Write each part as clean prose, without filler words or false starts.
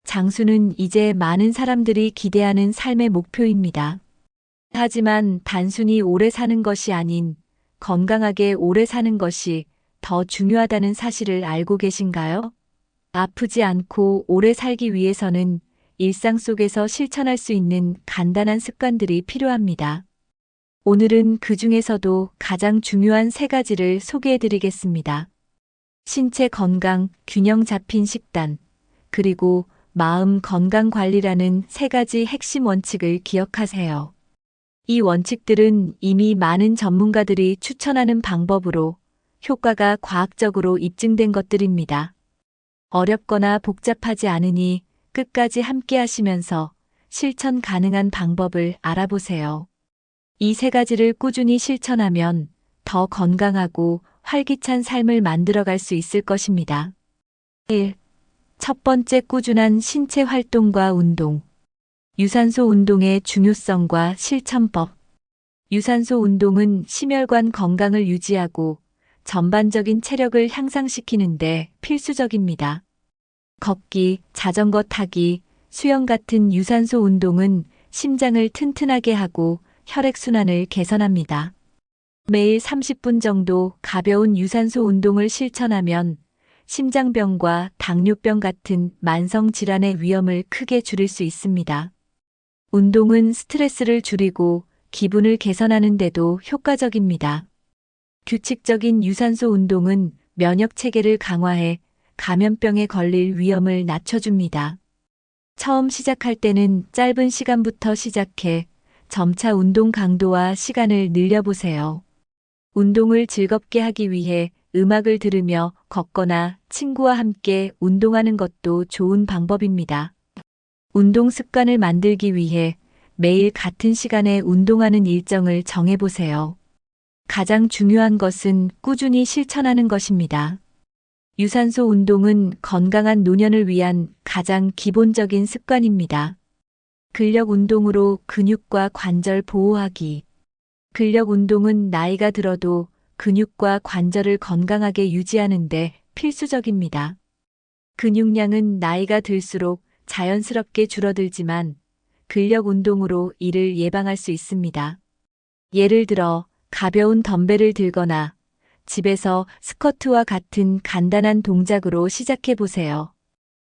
장수는 이제 많은 사람들이 기대하는 삶의 목표입니다. 하지만 단순히 오래 사는 것이 아닌 건강하게 오래 사는 것이 더 중요하다는 사실을 알고 계신가요? 아프지 않고 오래 살기 위해서는 일상 속에서 실천할 수 있는 간단한 습관들이 필요합니다. 오늘은 그 중에서도 가장 중요한 세 가지를 소개해 드리겠습니다. 신체 건강, 균형 잡힌 식단, 그리고 마음 건강 관리라는 세 가지 핵심 원칙을 기억하세요. 이 원칙들은 이미 많은 전문가들이 추천하는 방법으로 효과가 과학적으로 입증된 것들입니다. 어렵거나 복잡하지 않으니 끝까지 함께 하시면서 실천 가능한 방법을 알아보세요. 이 세 가지를 꾸준히 실천하면 더 건강하고 활기찬 삶을 만들어갈 수 있을 것입니다. 1. 첫 번째, 꾸준한 신체 활동과 운동. 유산소 운동의 중요성과 실천법. 유산소 운동은 심혈관 건강을 유지하고 전반적인 체력을 향상시키는데 필수적입니다. 걷기, 자전거 타기, 수영 같은 유산소 운동은 심장을 튼튼하게 하고 혈액순환을 개선합니다. 매일 30분 정도 가벼운 유산소 운동을 실천하면 심장병과 당뇨병 같은 만성 질환의 위험을 크게 줄일 수 있습니다. 운동은 스트레스를 줄이고 기분을 개선하는 데도 효과적입니다. 규칙적인 유산소 운동은 면역 체계를 강화해 감염병에 걸릴 위험을 낮춰줍니다. 처음 시작할 때는 짧은 시간부터 시작해 점차 운동 강도와 시간을 늘려보세요. 운동을 즐겁게 하기 위해 음악을 들으며 걷거나 친구와 함께 운동하는 것도 좋은 방법입니다. 운동 습관을 만들기 위해 매일 같은 시간에 운동하는 일정을 정해보세요. 가장 중요한 것은 꾸준히 실천하는 것입니다. 유산소 운동은 건강한 노년을 위한 가장 기본적인 습관입니다. 근력 운동으로 근육과 관절 보호하기. 근력 운동은 나이가 들어도 근육과 관절을 건강하게 유지하는 데 필수적입니다. 근육량은 나이가 들수록 자연스럽게 줄어들지만 근력 운동으로 이를 예방할 수 있습니다. 예를 들어 가벼운 덤벨을 들거나 집에서 스쿼트와 같은 간단한 동작으로 시작해 보세요.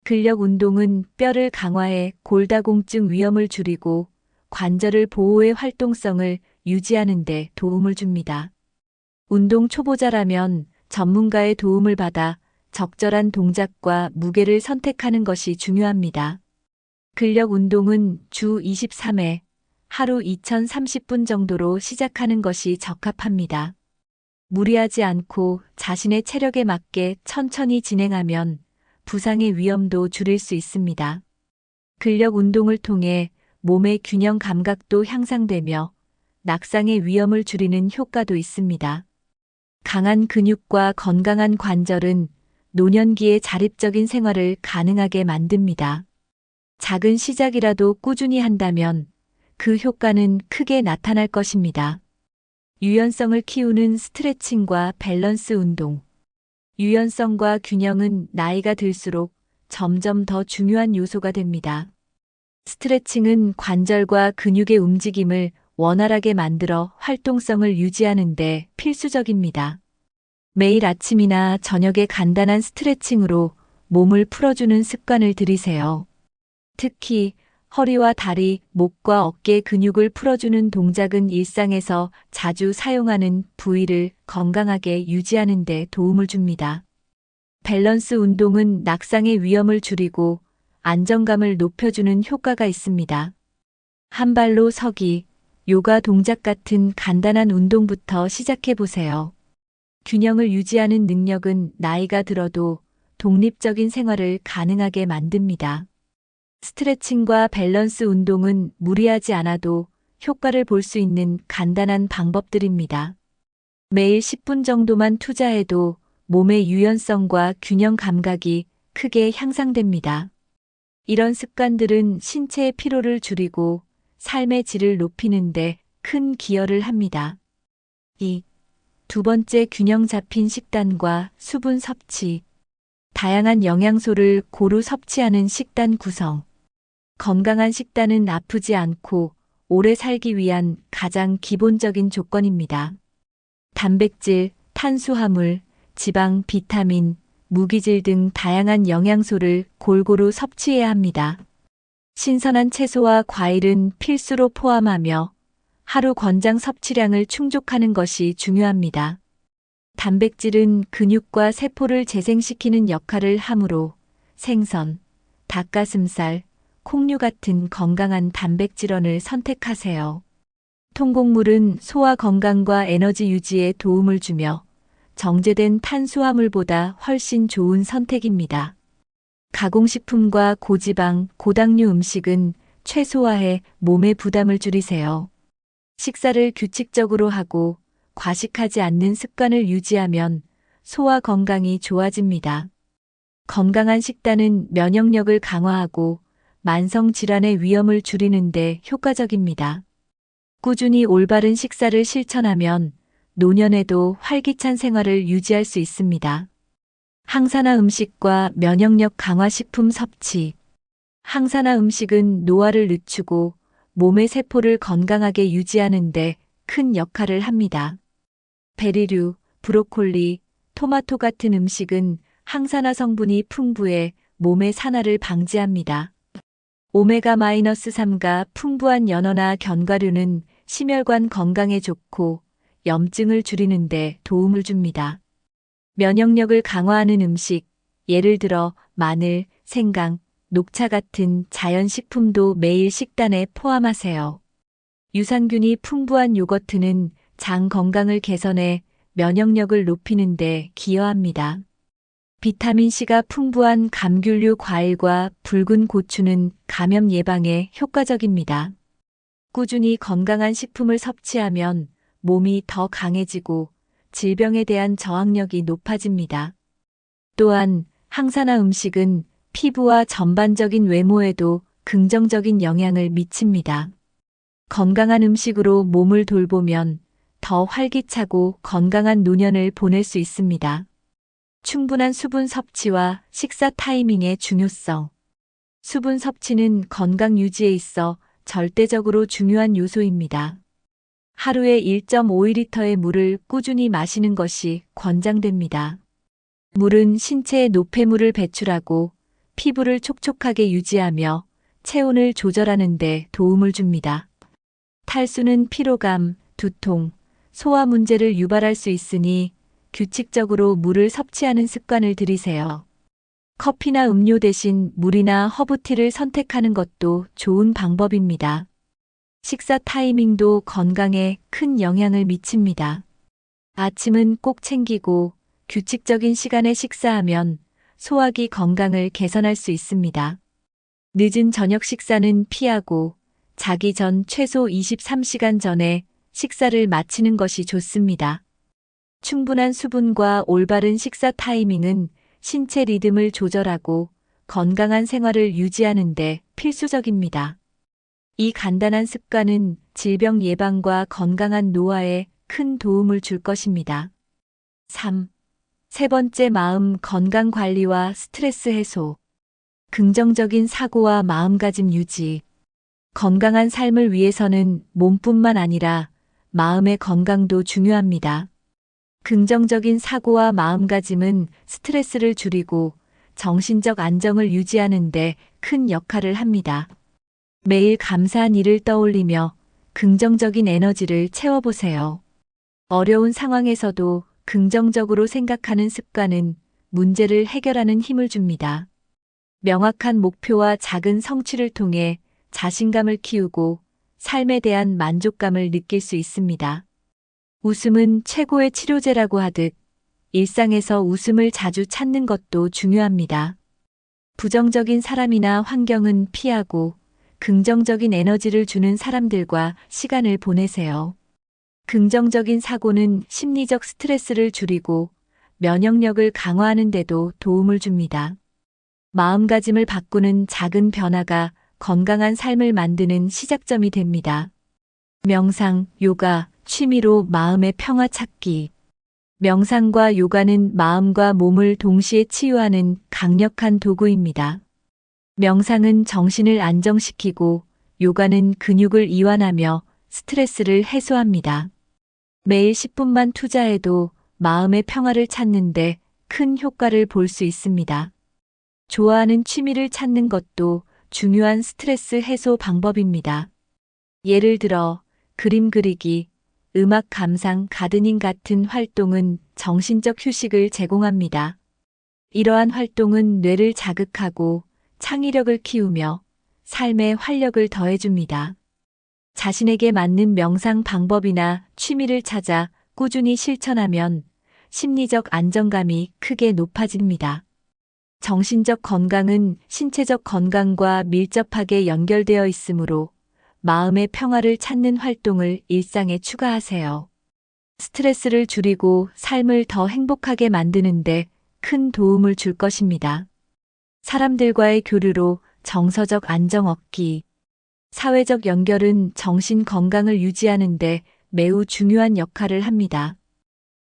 근력 운동은 뼈를 강화해 골다공증 위험을 줄이고 관절을 보호해 활동성을 유지하는 데 도움을 줍니다. 운동 초보자라면 전문가의 도움을 받아 적절한 동작과 무게를 선택하는 것이 중요합니다. 근력 운동은 주 23회, 하루 2030분 정도로 시작하는 것이 적합합니다. 무리하지 않고 자신의 체력에 맞게 천천히 진행하면 부상의 위험도 줄일 수 있습니다. 근력 운동을 통해 몸의 균형 감각도 향상되며 낙상의 위험을 줄이는 효과도 있습니다. 강한 근육과 건강한 관절은 노년기에 자립적인 생활을 가능하게 만듭니다. 작은 시작이라도 꾸준히 한다면 그 효과는 크게 나타날 것입니다. 유연성을 키우는 스트레칭과 밸런스 운동. 유연성과 균형은 나이가 들수록 점점 더 중요한 요소가 됩니다. 스트레칭은 관절과 근육의 움직임을 원활하게 만들어 활동성을 유지하는 데 필수적입니다. 매일 아침이나 저녁에 간단한 스트레칭으로 몸을 풀어주는 습관을 들이세요. 특히 허리와 다리, 목과 어깨 근육을 풀어주는 동작은 일상에서 자주 사용하는 부위를 건강하게 유지하는 데 도움을 줍니다. 밸런스 운동은 낙상의 위험을 줄이고 안정감을 높여주는 효과가 있습니다. 한 발로 서기, 요가 동작 같은 간단한 운동부터 시작해 보세요. 균형을 유지하는 능력은 나이가 들어도 독립적인 생활을 가능하게 만듭니다. 스트레칭과 밸런스 운동은 무리하지 않아도 효과를 볼 수 있는 간단한 방법들입니다. 매일 10분 정도만 투자해도 몸의 유연성과 균형 감각이 크게 향상됩니다. 이런 습관들은 신체의 피로를 줄이고 삶의 질을 높이는 데 큰 기여를 합니다. 2. 두 번째, 균형 잡힌 식단과 수분 섭취. 다양한 영양소를 고루 섭취하는 식단 구성. 건강한 식단은 아프지 않고 오래 살기 위한 가장 기본적인 조건입니다. 단백질, 탄수화물, 지방, 비타민, 무기질 등 다양한 영양소를 골고루 섭취해야 합니다. 신선한 채소와 과일은 필수로 포함하며 하루 권장 섭취량을 충족하는 것이 중요합니다. 단백질은 근육과 세포를 재생시키는 역할을 하므로 생선, 닭가슴살, 콩류 같은 건강한 단백질원을 선택하세요. 통곡물은 소화 건강과 에너지 유지에 도움을 주며 정제된 탄수화물보다 훨씬 좋은 선택입니다. 가공식품과 고지방, 고당류 음식은 최소화해 몸의 부담을 줄이세요. 식사를 규칙적으로 하고 과식하지 않는 습관을 유지하면 소화 건강이 좋아집니다. 건강한 식단은 면역력을 강화하고 만성 질환의 위험을 줄이는 데 효과적입니다. 꾸준히 올바른 식사를 실천하면 노년에도 활기찬 생활을 유지할 수 있습니다. 항산화 음식과 면역력 강화 식품 섭취. 항산화 음식은 노화를 늦추고 몸의 세포를 건강하게 유지하는 데 큰 역할을 합니다. 베리류, 브로콜리, 토마토 같은 음식은 항산화 성분이 풍부해 몸의 산화를 방지합니다. 오메가-3가 풍부한 연어나 견과류는 심혈관 건강에 좋고 염증을 줄이는 데 도움을 줍니다. 면역력을 강화하는 음식, 예를 들어 마늘, 생강, 녹차 같은 자연식품도 매일 식단에 포함하세요. 유산균이 풍부한 요거트는 장 건강을 개선해 면역력을 높이는 데 기여합니다. 비타민C가 풍부한 감귤류 과일과 붉은 고추는 감염 예방에 효과적입니다. 꾸준히 건강한 식품을 섭취하면 몸이 더 강해지고 질병에 대한 저항력이 높아집니다. 또한 항산화 음식은 피부와 전반적인 외모에도 긍정적인 영향을 미칩니다. 건강한 음식으로 몸을 돌보면 더 활기차고 건강한 노년을 보낼 수 있습니다. 충분한 수분 섭취와 식사 타이밍의 중요성. 수분 섭취는 건강 유지에 있어 절대적으로 중요한 요소입니다. 하루에 1.5리터의 물을 꾸준히 마시는 것이 권장됩니다. 물은 신체에 노폐물을 배출하고 피부를 촉촉하게 유지하며 체온을 조절하는 데 도움을 줍니다. 탈수는 피로감, 두통, 소화 문제를 유발할 수 있으니 규칙적으로 물을 섭취하는 습관을 들이세요. 커피나 음료 대신 물이나 허브티를 선택하는 것도 좋은 방법입니다. 식사 타이밍도 건강에 큰 영향을 미칩니다. 아침은 꼭 챙기고 규칙적인 시간에 식사하면 소화기 건강을 개선할 수 있습니다. 늦은 저녁 식사는 피하고 자기 전 최소 23시간 전에 식사를 마치는 것이 좋습니다. 충분한 수분과 올바른 식사 타이밍은 신체 리듬을 조절하고 건강한 생활을 유지하는 데 필수적입니다. 이 간단한 습관은 질병 예방과 건강한 노화에 큰 도움을 줄 것입니다. 3. 세 번째, 마음 건강 관리와 스트레스 해소. 긍정적인 사고와 마음가짐 유지. 건강한 삶을 위해서는 몸뿐만 아니라 마음의 건강도 중요합니다. 긍정적인 사고와 마음가짐은 스트레스를 줄이고 정신적 안정을 유지하는 데 큰 역할을 합니다. 매일 감사한 일을 떠올리며 긍정적인 에너지를 채워보세요. 어려운 상황에서도 긍정적으로 생각하는 습관은 문제를 해결하는 힘을 줍니다. 명확한 목표와 작은 성취를 통해 자신감을 키우고 삶에 대한 만족감을 느낄 수 있습니다. 웃음은 최고의 치료제라고 하듯 일상에서 웃음을 자주 찾는 것도 중요합니다. 부정적인 사람이나 환경은 피하고 긍정적인 에너지를 주는 사람들과 시간을 보내세요. 긍정적인 사고는 심리적 스트레스를 줄이고 면역력을 강화하는 데도 도움을 줍니다. 마음가짐을 바꾸는 작은 변화가 건강한 삶을 만드는 시작점이 됩니다. 명상, 요가, 취미로 마음의 평화 찾기. 명상과 요가는 마음과 몸을 동시에 치유하는 강력한 도구입니다. 명상은 정신을 안정시키고 요가는 근육을 이완하며 스트레스를 해소합니다. 매일 10분만 투자해도 마음의 평화를 찾는데 큰 효과를 볼 수 있습니다. 좋아하는 취미를 찾는 것도 중요한 스트레스 해소 방법입니다. 예를 들어 그림 그리기, 음악 감상, 가드닝 같은 활동은 정신적 휴식을 제공합니다. 이러한 활동은 뇌를 자극하고 창의력을 키우며 삶의 활력을 더해줍니다. 자신에게 맞는 명상 방법이나 취미를 찾아 꾸준히 실천하면 심리적 안정감이 크게 높아집니다. 정신적 건강은 신체적 건강과 밀접하게 연결되어 있으므로 마음의 평화를 찾는 활동을 일상에 추가하세요. 스트레스를 줄이고 삶을 더 행복하게 만드는데 큰 도움을 줄 것입니다. 사람들과의 교류로 정서적 안정 얻기. 사회적 연결은 정신 건강을 유지하는데 매우 중요한 역할을 합니다.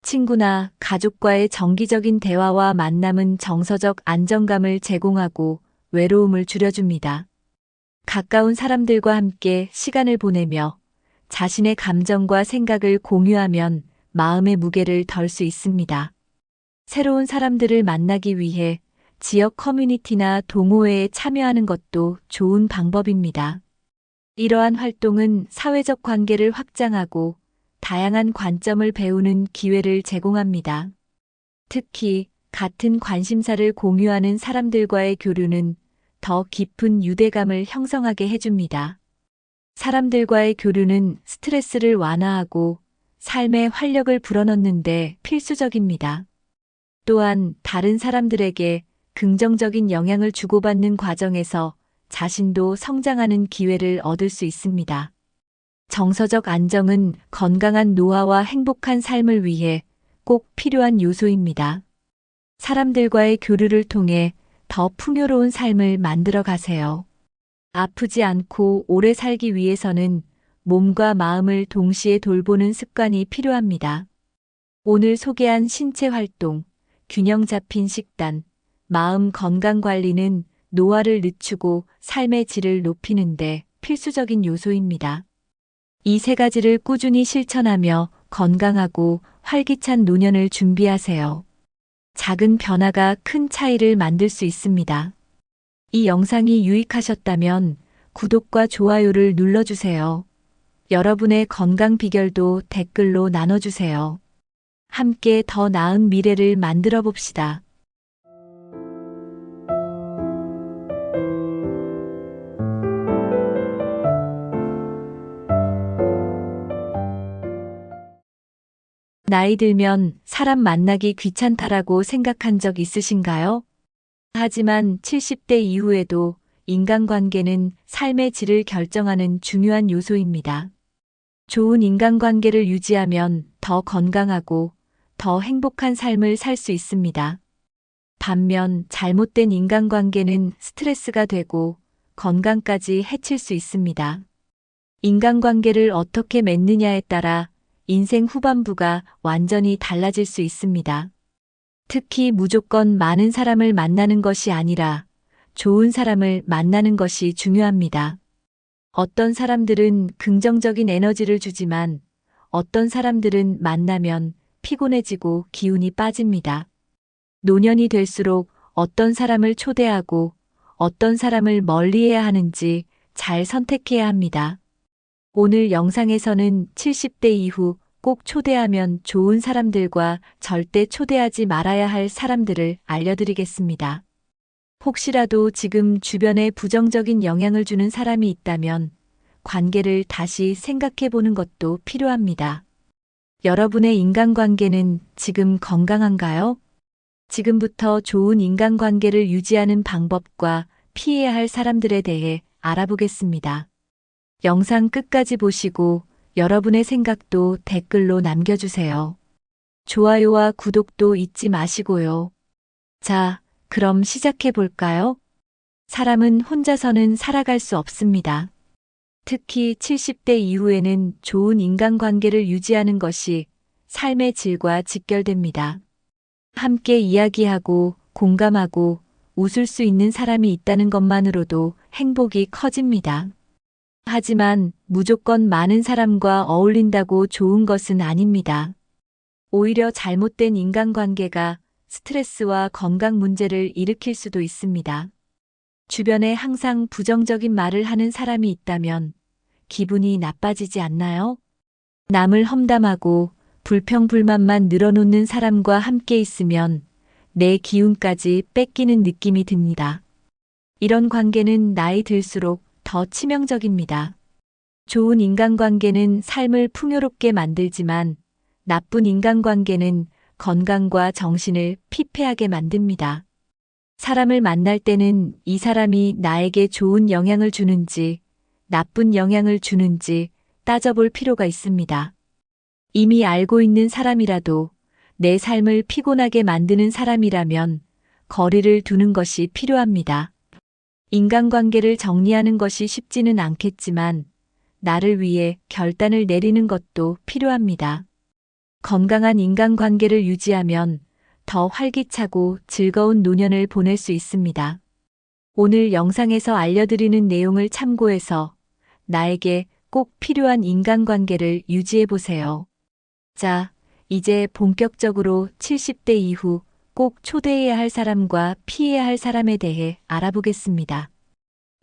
친구나 가족과의 정기적인 대화와 만남은 정서적 안정감을 제공하고 외로움을 줄여줍니다. 가까운 사람들과 함께 시간을 보내며 자신의 감정과 생각을 공유하면 마음의 무게를 덜 수 있습니다. 새로운 사람들을 만나기 위해 지역 커뮤니티나 동호회에 참여하는 것도 좋은 방법입니다. 이러한 활동은 사회적 관계를 확장하고 다양한 관점을 배우는 기회를 제공합니다. 특히 같은 관심사를 공유하는 사람들과의 교류는 더 깊은 유대감을 형성하게 해줍니다. 사람들과의 교류는 스트레스를 완화하고 삶의 활력을 불어넣는데 필수적입니다. 또한 다른 사람들에게 긍정적인 영향을 주고받는 과정에서 자신도 성장하는 기회를 얻을 수 있습니다. 정서적 안정은 건강한 노화와 행복한 삶을 위해 꼭 필요한 요소입니다. 사람들과의 교류를 통해 더 풍요로운 삶을 만들어 가세요. 아프지 않고 오래 살기 위해서는 몸과 마음을 동시에 돌보는 습관이 필요합니다. 오늘 소개한 신체 활동, 균형 잡힌 식단, 마음 건강 관리는 노화를 늦추고 삶의 질을 높이는데 필수적인 요소입니다. 이 세 가지를 꾸준히 실천하며 건강하고 활기찬 노년을 준비하세요. 작은 변화가 큰 차이를 만들 수 있습니다. 이 영상이 유익하셨다면 구독과 좋아요를 눌러주세요. 여러분의 건강 비결도 댓글로 나눠주세요. 함께 더 나은 미래를 만들어 봅시다. 나이 들면 사람 만나기 귀찮다라고 생각한 적 있으신가요? 하지만 70대 이후에도 인간관계는 삶의 질을 결정하는 중요한 요소입니다. 좋은 인간관계를 유지하면 더 건강하고 더 행복한 삶을 살 수 있습니다. 반면 잘못된 인간관계는 스트레스가 되고 건강까지 해칠 수 있습니다. 인간관계를 어떻게 맺느냐에 따라 인생 후반부가 완전히 달라질 수 있습니다. 특히 무조건 많은 사람을 만나는 것이 아니라 좋은 사람을 만나는 것이 중요합니다. 어떤 사람들은 긍정적인 에너지를 주지만 어떤 사람들은 만나면 피곤해지고 기운이 빠집니다. 노년이 될수록 어떤 사람을 초대하고 어떤 사람을 멀리해야 하는지 잘 선택해야 합니다. 오늘 영상에서는 70대 이후 꼭 초대하면 좋은 사람들과 절대 초대하지 말아야 할 사람들을 알려드리겠습니다. 혹시라도 지금 주변에 부정적인 영향을 주는 사람이 있다면 관계를 다시 생각해 보는 것도 필요합니다. 여러분의 인간관계는 지금 건강한가요? 지금부터 좋은 인간관계를 유지하는 방법과 피해야 할 사람들에 대해 알아보겠습니다. 영상 끝까지 보시고 여러분의 생각도 댓글로 남겨주세요. 좋아요와 구독도 잊지 마시고요. 자, 그럼 시작해 볼까요? 사람은 혼자서는 살아갈 수 없습니다. 특히 70대 이후에는 좋은 인간관계를 유지하는 것이 삶의 질과 직결됩니다. 함께 이야기하고 공감하고 웃을 수 있는 사람이 있다는 것만으로도 행복이 커집니다. 하지만 무조건 많은 사람과 어울린다고 좋은 것은 아닙니다. 오히려 잘못된 인간관계가 스트레스와 건강 문제를 일으킬 수도 있습니다. 주변에 항상 부정적인 말을 하는 사람이 있다면 기분이 나빠지지 않나요? 남을 험담하고 불평불만만 늘어놓는 사람과 함께 있으면 내 기운까지 뺏기는 느낌이 듭니다. 이런 관계는 나이 들수록 더 치명적입니다. 좋은 인간관계는 삶을 풍요롭게 만들지만 나쁜 인간관계는 건강과 정신을 피폐하게 만듭니다. 사람을 만날 때는 이 사람이 나에게 좋은 영향을 주는지 나쁜 영향을 주는지 따져볼 필요가 있습니다. 이미 알고 있는 사람이라도 내 삶을 피곤하게 만드는 사람이라면 거리를 두는 것이 필요합니다. 인간관계를 정리하는 것이 쉽지는 않겠지만 나를 위해 결단을 내리는 것도 필요합니다. 건강한 인간관계를 유지하면 더 활기차고 즐거운 노년을 보낼 수 있습니다. 오늘 영상에서 알려드리는 내용을 참고해서 나에게 꼭 필요한 인간관계를 유지해 보세요. 자, 이제 본격적으로 70대 이후 꼭 초대해야 할 사람과 피해야 할 사람에 대해 알아보겠습니다.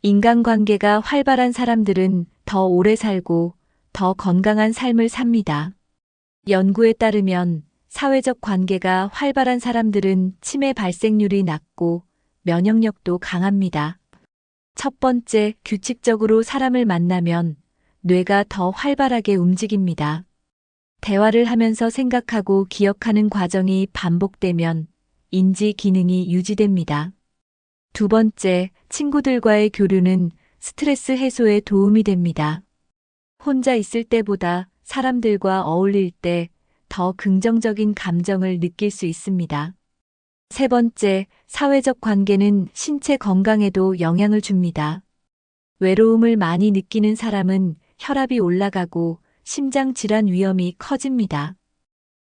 인간관계가 활발한 사람들은 더 오래 살고 더 건강한 삶을 삽니다. 연구에 따르면 사회적 관계가 활발한 사람들은 치매 발생률이 낮고 면역력도 강합니다. 첫 번째, 규칙적으로 사람을 만나면 뇌가 더 활발하게 움직입니다. 대화를 하면서 생각하고 기억하는 과정이 반복되면 인지 기능이 유지됩니다. 두 번째, 친구들과의 교류는 스트레스 해소에 도움이 됩니다. 혼자 있을 때보다 사람들과 어울릴 때 더 긍정적인 감정을 느낄 수 있습니다. 세 번째, 사회적 관계는 신체 건강에도 영향을 줍니다. 외로움을 많이 느끼는 사람은 혈압이 올라가고 심장 질환 위험이 커집니다.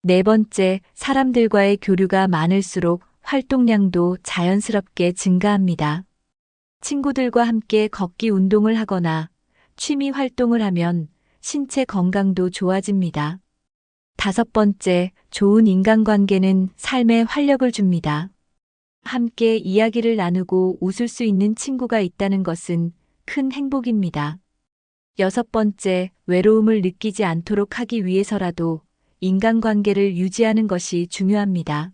네 번째, 사람들과의 교류가 많을수록 활동량도 자연스럽게 증가합니다. 친구들과 함께 걷기 운동을 하거나 취미 활동을 하면 신체 건강도 좋아집니다. 다섯 번째, 좋은 인간관계는 삶에 활력을 줍니다. 함께 이야기를 나누고 웃을 수 있는 친구가 있다는 것은 큰 행복입니다. 여섯 번째, 외로움을 느끼지 않도록 하기 위해서라도 인간관계를 유지하는 것이 중요합니다.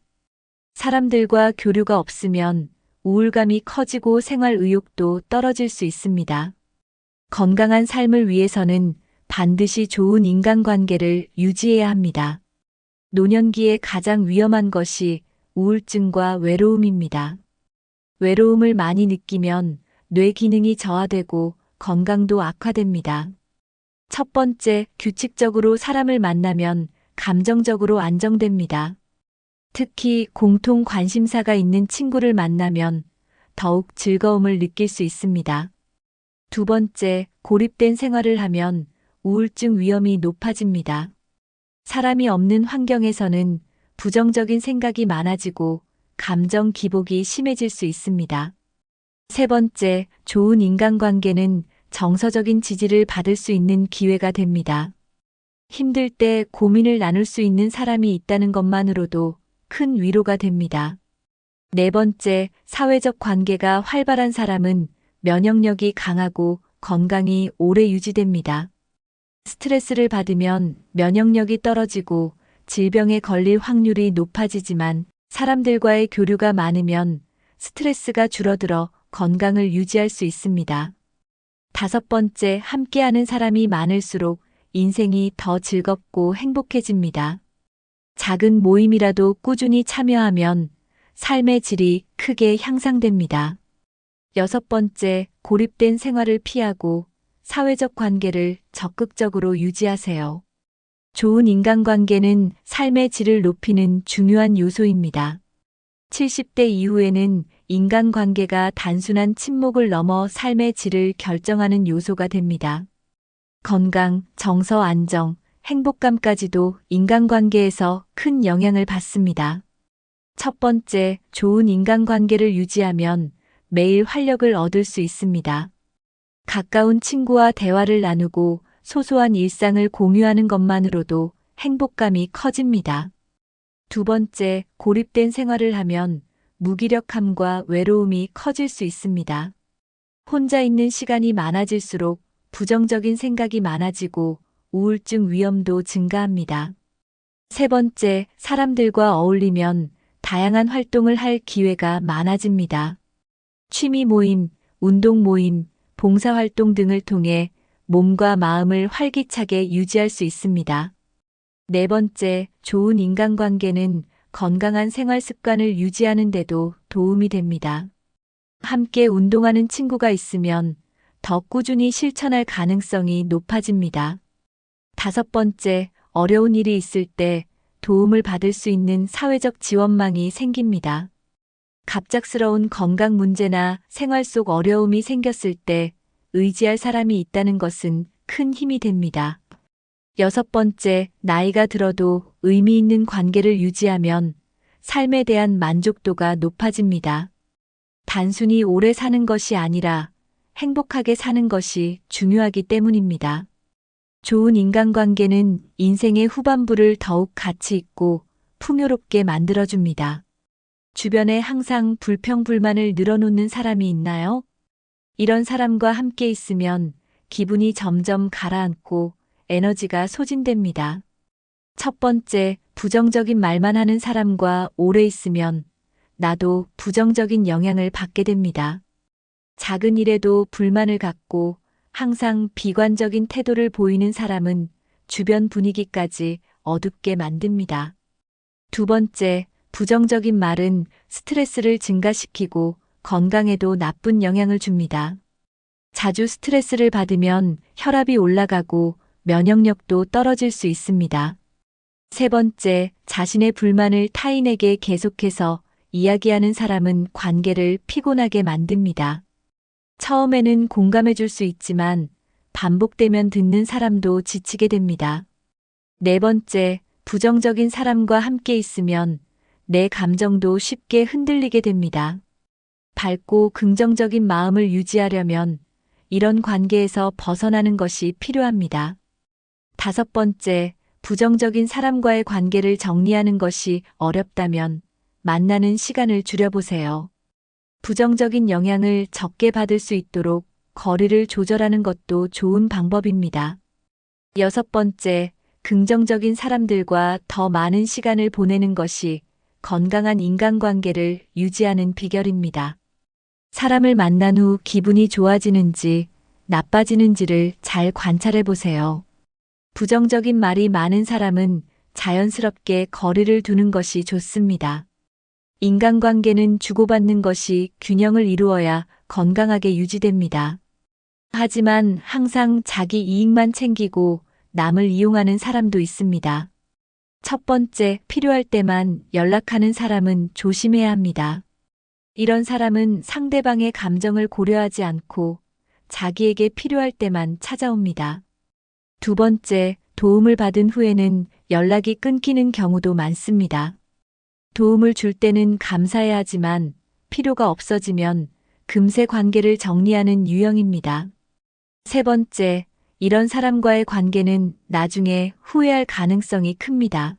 사람들과 교류가 없으면 우울감이 커지고 생활 의욕도 떨어질 수 있습니다. 건강한 삶을 위해서는 반드시 좋은 인간관계를 유지해야 합니다. 노년기에 가장 위험한 것이 우울증과 외로움입니다. 외로움을 많이 느끼면 뇌 기능이 저하되고 건강도 악화됩니다. 첫 번째, 규칙적으로 사람을 만나면 감정적으로 안정됩니다. 특히 공통 관심사가 있는 친구를 만나면 더욱 즐거움을 느낄 수 있습니다. 두 번째, 고립된 생활을 하면 우울증 위험이 높아집니다. 사람이 없는 환경에서는 부정적인 생각이 많아지고 감정 기복이 심해질 수 있습니다. 세 번째, 좋은 인간관계는 정서적인 지지를 받을 수 있는 기회가 됩니다. 힘들 때 고민을 나눌 수 있는 사람이 있다는 것만으로도 큰 위로가 됩니다. 네 번째, 사회적 관계가 활발한 사람은 면역력이 강하고 건강이 오래 유지됩니다. 스트레스를 받으면 면역력이 떨어지고 질병에 걸릴 확률이 높아지지만 사람들과의 교류가 많으면 스트레스가 줄어들어 건강을 유지할 수 있습니다. 다섯 번째, 함께하는 사람이 많을수록 인생이 더 즐겁고 행복해집니다. 작은 모임이라도 꾸준히 참여하면 삶의 질이 크게 향상됩니다. 여섯 번째, 고립된 생활을 피하고 사회적 관계를 적극적으로 유지하세요. 좋은 인간관계는 삶의 질을 높이는 중요한 요소입니다. 70대 이후에는 인간관계가 단순한 친목을 넘어 삶의 질을 결정하는 요소가 됩니다. 건강, 정서 안정, 행복감까지도 인간관계에서 큰 영향을 받습니다. 첫 번째, 좋은 인간관계를 유지하면 매일 활력을 얻을 수 있습니다. 가까운 친구와 대화를 나누고 소소한 일상을 공유하는 것만으로도 행복감이 커집니다. 두 번째, 고립된 생활을 하면 무기력함과 외로움이 커질 수 있습니다. 혼자 있는 시간이 많아질수록 부정적인 생각이 많아지고 우울증 위험도 증가합니다. 세 번째, 사람들과 어울리면 다양한 활동을 할 기회가 많아집니다. 취미 모임, 운동 모임, 봉사활동 등을 통해 몸과 마음을 활기차게 유지할 수 있습니다. 네 번째, 좋은 인간관계는 건강한 생활 습관을 유지하는 데도 도움이 됩니다. 함께 운동하는 친구가 있으면 더 꾸준히 실천할 가능성이 높아집니다. 다섯 번째, 어려운 일이 있을 때 도움을 받을 수 있는 사회적 지원망이 생깁니다. 갑작스러운 건강 문제나 생활 속 어려움이 생겼을 때 의지할 사람이 있다는 것은 큰 힘이 됩니다. 여섯 번째, 나이가 들어도 의미 있는 관계를 유지하면 삶에 대한 만족도가 높아집니다. 단순히 오래 사는 것이 아니라 행복하게 사는 것이 중요하기 때문입니다. 좋은 인간관계는 인생의 후반부를 더욱 가치 있고 풍요롭게 만들어줍니다. 주변에 항상 불평불만을 늘어놓는 사람이 있나요? 이런 사람과 함께 있으면 기분이 점점 가라앉고 에너지가 소진됩니다. 첫 번째, 부정적인 말만 하는 사람과 오래 있으면 나도 부정적인 영향을 받게 됩니다. 작은 일에도 불만을 갖고 항상 비관적인 태도를 보이는 사람은 주변 분위기까지 어둡게 만듭니다. 두 번째, 부정적인 말은 스트레스를 증가시키고 건강에도 나쁜 영향을 줍니다. 자주 스트레스를 받으면 혈압이 올라가고 면역력도 떨어질 수 있습니다. 세 번째, 자신의 불만을 타인에게 계속해서 이야기하는 사람은 관계를 피곤하게 만듭니다. 처음에는 공감해 줄 수 있지만 반복되면 듣는 사람도 지치게 됩니다. 네 번째, 부정적인 사람과 함께 있으면 내 감정도 쉽게 흔들리게 됩니다. 밝고 긍정적인 마음을 유지하려면 이런 관계에서 벗어나는 것이 필요합니다. 다섯 번째, 부정적인 사람과의 관계를 정리하는 것이 어렵다면 만나는 시간을 줄여보세요. 부정적인 영향을 적게 받을 수 있도록 거리를 조절하는 것도 좋은 방법입니다. 여섯 번째, 긍정적인 사람들과 더 많은 시간을 보내는 것이 건강한 인간관계를 유지하는 비결입니다. 사람을 만난 후 기분이 좋아지는지 나빠지는지를 잘 관찰해 보세요. 부정적인 말이 많은 사람은 자연스럽게 거리를 두는 것이 좋습니다. 인간관계는 주고받는 것이 균형을 이루어야 건강하게 유지됩니다. 하지만 항상 자기 이익만 챙기고 남을 이용하는 사람도 있습니다. 첫 번째, 필요할 때만 연락하는 사람은 조심해야 합니다. 이런 사람은 상대방의 감정을 고려하지 않고 자기에게 필요할 때만 찾아옵니다. 두 번째, 도움을 받은 후에는 연락이 끊기는 경우도 많습니다. 도움을 줄 때는 감사해야 하지만 필요가 없어지면 금세 관계를 정리하는 유형입니다. 세 번째, 이런 사람과의 관계는 나중에 후회할 가능성이 큽니다.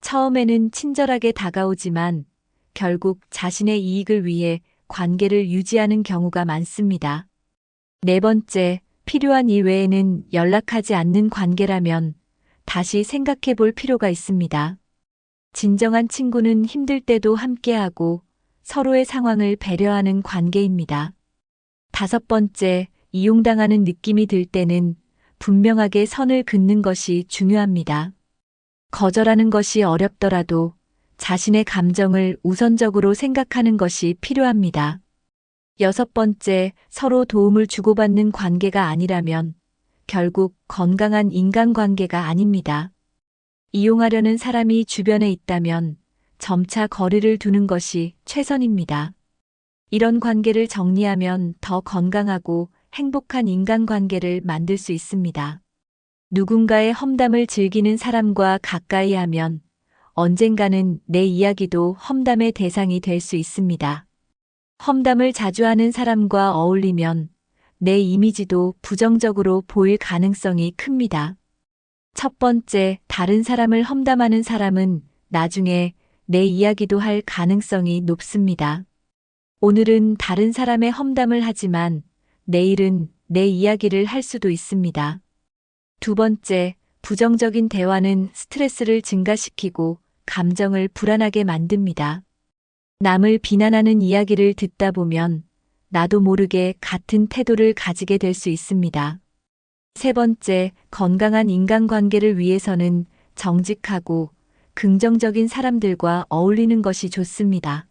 처음에는 친절하게 다가오지만 결국 자신의 이익을 위해 관계를 유지하는 경우가 많습니다. 네 번째, 필요한 일 외에는 연락하지 않는 관계라면 다시 생각해 볼 필요가 있습니다. 진정한 친구는 힘들 때도 함께하고 서로의 상황을 배려하는 관계입니다. 다섯 번째, 이용당하는 느낌이 들 때는 분명하게 선을 긋는 것이 중요합니다. 거절하는 것이 어렵더라도 자신의 감정을 우선적으로 생각하는 것이 필요합니다. 여섯 번째, 서로 도움을 주고받는 관계가 아니라면 결국 건강한 인간관계가 아닙니다. 이용하려는 사람이 주변에 있다면 점차 거리를 두는 것이 최선입니다. 이런 관계를 정리하면 더 건강하고 행복한 인간관계를 만들 수 있습니다. 누군가의 험담을 즐기는 사람과 가까이 하면 언젠가는 내 이야기도 험담의 대상이 될 수 있습니다. 험담을 자주 하는 사람과 어울리면 내 이미지도 부정적으로 보일 가능성이 큽니다. 첫 번째, 다른 사람을 험담하는 사람은 나중에 내 이야기도 할 가능성이 높습니다. 오늘은 다른 사람의 험담을 하지만 내일은 내 이야기를 할 수도 있습니다. 두 번째, 부정적인 대화는 스트레스를 증가시키고 감정을 불안하게 만듭니다. 남을 비난하는 이야기를 듣다 보면 나도 모르게 같은 태도를 가지게 될 수 있습니다. 세 번째, 건강한 인간관계를 위해서는 정직하고 긍정적인 사람들과 어울리는 것이 좋습니다.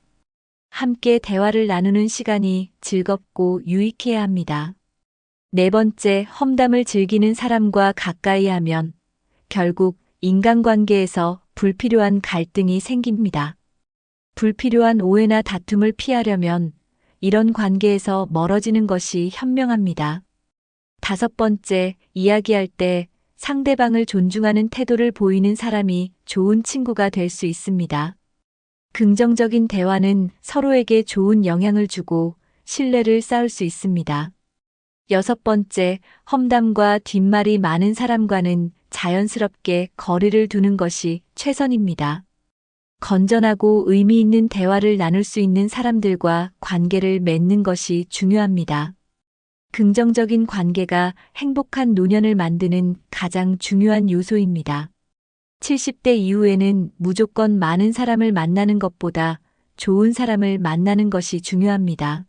함께 대화를 나누는 시간이 즐겁고 유익해야 합니다. 네 번째, 험담을 즐기는 사람과 가까이 하면 결국 인간관계에서 불필요한 갈등이 생깁니다. 불필요한 오해나 다툼을 피하려면 이런 관계에서 멀어지는 것이 현명합니다. 다섯 번째, 이야기할 때 상대방을 존중하는 태도를 보이는 사람이 좋은 친구가 될 수 있습니다. 긍정적인 대화는 서로에게 좋은 영향을 주고 신뢰를 쌓을 수 있습니다. 여섯 번째, 험담과 뒷말이 많은 사람과는 자연스럽게 거리를 두는 것이 최선입니다. 건전하고 의미 있는 대화를 나눌 수 있는 사람들과 관계를 맺는 것이 중요합니다. 긍정적인 관계가 행복한 노년을 만드는 가장 중요한 요소입니다. 70대 이후에는 무조건 많은 사람을 만나는 것보다 좋은 사람을 만나는 것이 중요합니다.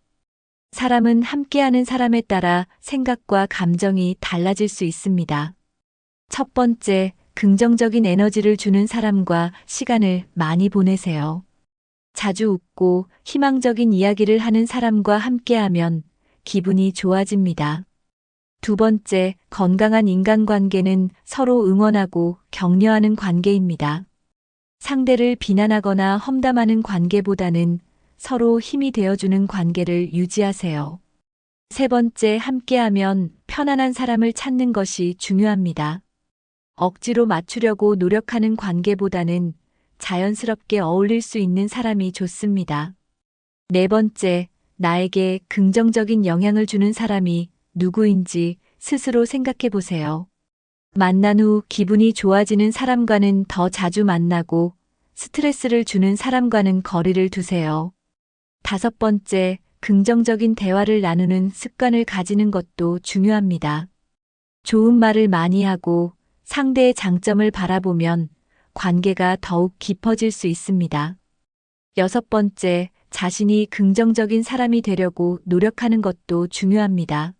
사람은 함께하는 사람에 따라 생각과 감정이 달라질 수 있습니다. 첫 번째, 긍정적인 에너지를 주는 사람과 시간을 많이 보내세요. 자주 웃고 희망적인 이야기를 하는 사람과 함께하면 기분이 좋아집니다. 두 번째, 건강한 인간관계는 서로 응원하고 격려하는 관계입니다. 상대를 비난하거나 험담하는 관계보다는 서로 힘이 되어주는 관계를 유지하세요. 세 번째, 함께하면 편안한 사람을 찾는 것이 중요합니다. 억지로 맞추려고 노력하는 관계보다는 자연스럽게 어울릴 수 있는 사람이 좋습니다. 네 번째, 나에게 긍정적인 영향을 주는 사람이 누구인지 스스로 생각해 보세요. 만난 후 기분이 좋아지는 사람과는 더 자주 만나고 스트레스를 주는 사람과는 거리를 두세요. 다섯 번째, 긍정적인 대화를 나누는 습관을 가지는 것도 중요합니다. 좋은 말을 많이 하고 상대의 장점을 바라보면 관계가 더욱 깊어질 수 있습니다. 여섯 번째, 자신이 긍정적인 사람이 되려고 노력하는 것도 중요합니다.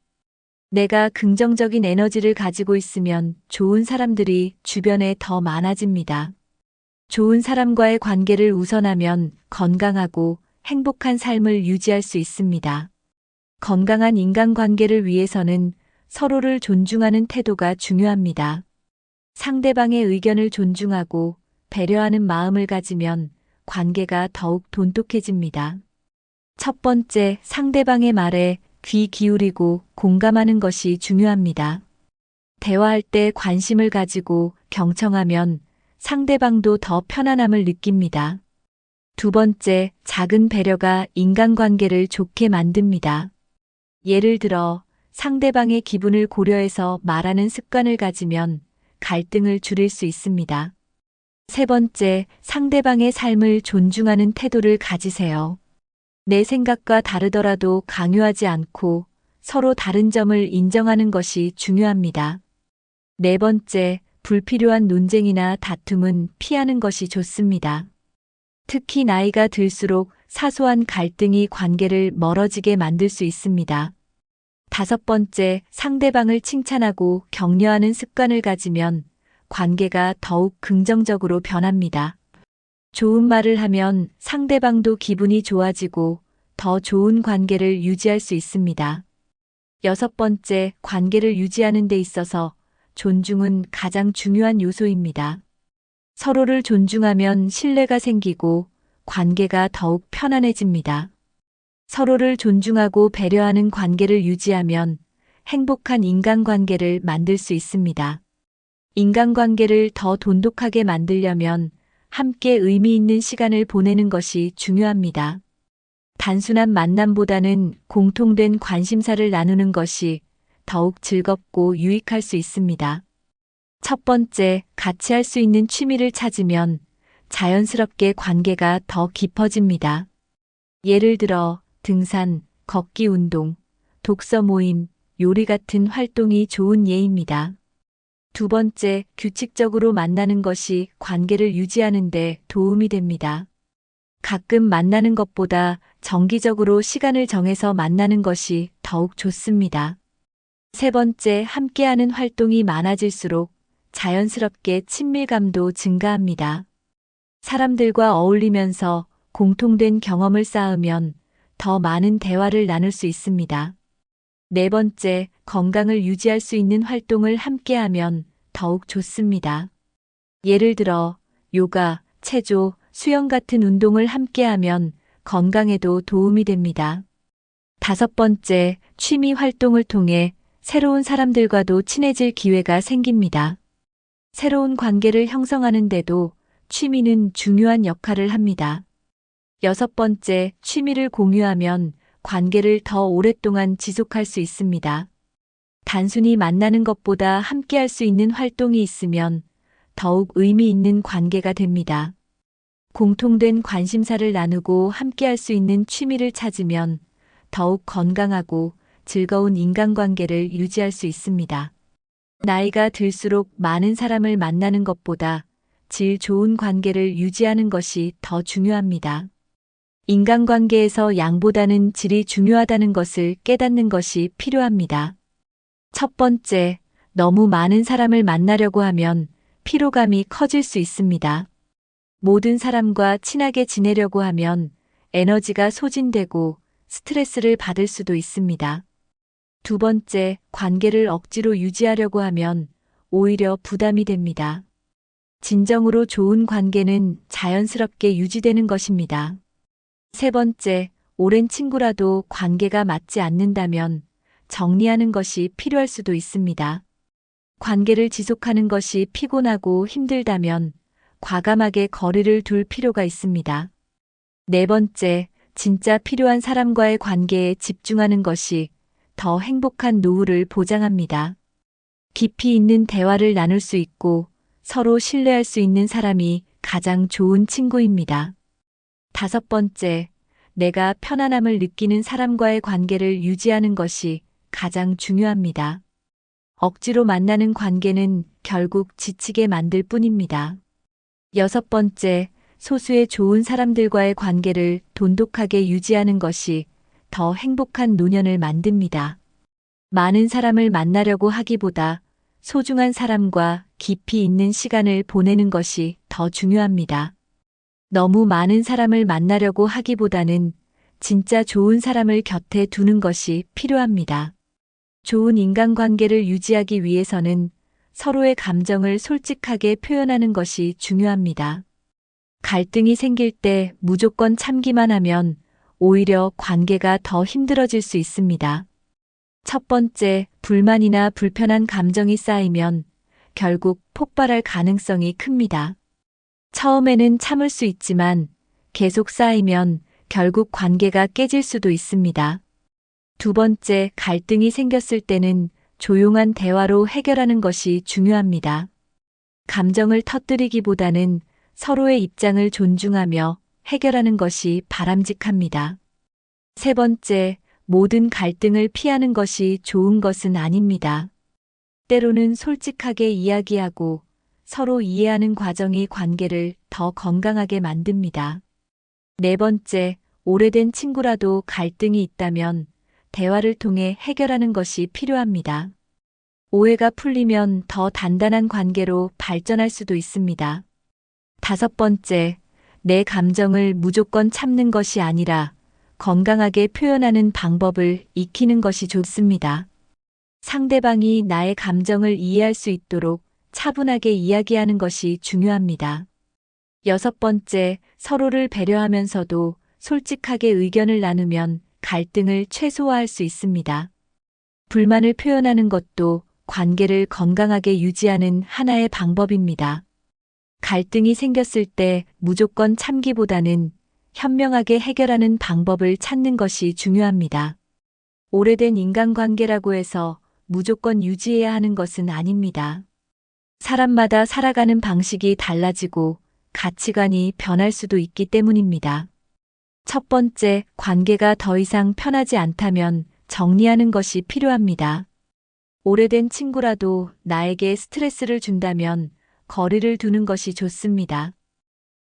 내가 긍정적인 에너지를 가지고 있으면 좋은 사람들이 주변에 더 많아집니다. 좋은 사람과의 관계를 우선하면 건강하고 행복한 삶을 유지할 수 있습니다. 건강한 인간관계를 위해서는 서로를 존중하는 태도가 중요합니다. 상대방의 의견을 존중하고 배려하는 마음을 가지면 관계가 더욱 돈독해집니다. 첫 번째, 상대방의 말에 귀 기울이고 공감하는 것이 중요합니다. 대화할 때 관심을 가지고 경청하면 상대방도 더 편안함을 느낍니다. 두 번째, 작은 배려가 인간관계를 좋게 만듭니다. 예를 들어 상대방의 기분을 고려해서 말하는 습관을 가지면 갈등을 줄일 수 있습니다. 세 번째, 상대방의 삶을 존중하는 태도를 가지세요. 내 생각과 다르더라도 강요하지 않고 서로 다른 점을 인정하는 것이 중요합니다. 네 번째, 불필요한 논쟁이나 다툼은 피하는 것이 좋습니다. 특히 나이가 들수록 사소한 갈등이 관계를 멀어지게 만들 수 있습니다. 다섯 번째, 상대방을 칭찬하고 격려하는 습관을 가지면 관계가 더욱 긍정적으로 변합니다. 좋은 말을 하면 상대방도 기분이 좋아지고 더 좋은 관계를 유지할 수 있습니다. 여섯 번째, 관계를 유지하는 데 있어서 존중은 가장 중요한 요소입니다. 서로를 존중하면 신뢰가 생기고 관계가 더욱 편안해집니다. 서로를 존중하고 배려하는 관계를 유지하면 행복한 인간관계를 만들 수 있습니다. 인간관계를 더 돈독하게 만들려면 함께 의미 있는 시간을 보내는 것이 중요합니다. 단순한 만남보다는 공통된 관심사를 나누는 것이 더욱 즐겁고 유익할 수 있습니다. 첫 번째, 같이 할 수 있는 취미를 찾으면 자연스럽게 관계가 더 깊어집니다. 예를 들어 등산, 걷기 운동, 독서 모임, 요리 같은 활동이 좋은 예입니다. 두 번째, 규칙적으로 만나는 것이 관계를 유지하는 데 도움이 됩니다. 가끔 만나는 것보다 정기적으로 시간을 정해서 만나는 것이 더욱 좋습니다. 세 번째, 함께하는 활동이 많아질수록 자연스럽게 친밀감도 증가합니다. 사람들과 어울리면서 공통된 경험을 쌓으면 더 많은 대화를 나눌 수 있습니다. 네 번째, 건강을 유지할 수 있는 활동을 함께하면 더욱 좋습니다. 예를 들어 요가, 체조, 수영 같은 운동을 함께하면 건강에도 도움이 됩니다. 다섯 번째, 취미 활동을 통해 새로운 사람들과도 친해질 기회가 생깁니다. 새로운 관계를 형성하는 데도 취미는 중요한 역할을 합니다. 여섯 번째, 취미를 공유하면 관계를 더 오랫동안 지속할 수 있습니다. 단순히 만나는 것보다 함께할 수 있는 활동이 있으면 더욱 의미 있는 관계가 됩니다. 공통된 관심사를 나누고 함께할 수 있는 취미를 찾으면 더욱 건강하고 즐거운 인간관계를 유지할 수 있습니다. 나이가 들수록 많은 사람을 만나는 것보다 질 좋은 관계를 유지하는 것이 더 중요합니다. 인간관계에서 양보다는 질이 중요하다는 것을 깨닫는 것이 필요합니다. 첫 번째, 너무 많은 사람을 만나려고 하면 피로감이 커질 수 있습니다. 모든 사람과 친하게 지내려고 하면 에너지가 소진되고 스트레스를 받을 수도 있습니다. 두 번째, 관계를 억지로 유지하려고 하면 오히려 부담이 됩니다. 진정으로 좋은 관계는 자연스럽게 유지되는 것입니다. 세 번째, 오랜 친구라도 관계가 맞지 않는다면 정리하는 것이 필요할 수도 있습니다. 관계를 지속하는 것이 피곤하고 힘들다면 과감하게 거리를 둘 필요가 있습니다. 네 번째, 진짜 필요한 사람과의 관계에 집중하는 것이 더 행복한 노후를 보장합니다. 깊이 있는 대화를 나눌 수 있고 서로 신뢰할 수 있는 사람이 가장 좋은 친구입니다. 다섯 번째, 내가 편안함을 느끼는 사람과의 관계를 유지하는 것이 가장 중요합니다. 억지로 만나는 관계는 결국 지치게 만들 뿐입니다. 여섯 번째, 소수의 좋은 사람들과의 관계를 돈독하게 유지하는 것이 더 행복한 노년을 만듭니다. 많은 사람을 만나려고 하기보다 소중한 사람과 깊이 있는 시간을 보내는 것이 더 중요합니다. 너무 많은 사람을 만나려고 하기보다는 진짜 좋은 사람을 곁에 두는 것이 필요합니다. 좋은 인간관계를 유지하기 위해서는 서로의 감정을 솔직하게 표현하는 것이 중요합니다. 갈등이 생길 때 무조건 참기만 하면 오히려 관계가 더 힘들어질 수 있습니다. 첫 번째, 불만이나 불편한 감정이 쌓이면 결국 폭발할 가능성이 큽니다. 처음에는 참을 수 있지만 계속 쌓이면 결국 관계가 깨질 수도 있습니다. 두 번째, 갈등이 생겼을 때는 조용한 대화로 해결하는 것이 중요합니다. 감정을 터뜨리기보다는 서로의 입장을 존중하며 해결하는 것이 바람직합니다. 세 번째, 모든 갈등을 피하는 것이 좋은 것은 아닙니다. 때로는 솔직하게 이야기하고 서로 이해하는 과정이 관계를 더 건강하게 만듭니다. 네 번째, 오래된 친구라도 갈등이 있다면 대화를 통해 해결하는 것이 필요합니다. 오해가 풀리면 더 단단한 관계로 발전할 수도 있습니다. 다섯 번째, 내 감정을 무조건 참는 것이 아니라 건강하게 표현하는 방법을 익히는 것이 좋습니다. 상대방이 나의 감정을 이해할 수 있도록 차분하게 이야기하는 것이 중요합니다. 여섯 번째, 서로를 배려하면서도 솔직하게 의견을 나누면 갈등을 최소화할 수 있습니다. 불만을 표현하는 것도 관계를 건강하게 유지하는 하나의 방법입니다. 갈등이 생겼을 때 무조건 참기보다는 현명하게 해결하는 방법을 찾는 것이 중요합니다. 오래된 인간관계라고 해서 무조건 유지해야 하는 것은 아닙니다. 사람마다 살아가는 방식이 달라지고 가치관이 변할 수도 있기 때문입니다. 첫 번째, 관계가 더 이상 편하지 않다면 정리하는 것이 필요합니다. 오래된 친구라도 나에게 스트레스를 준다면 거리를 두는 것이 좋습니다.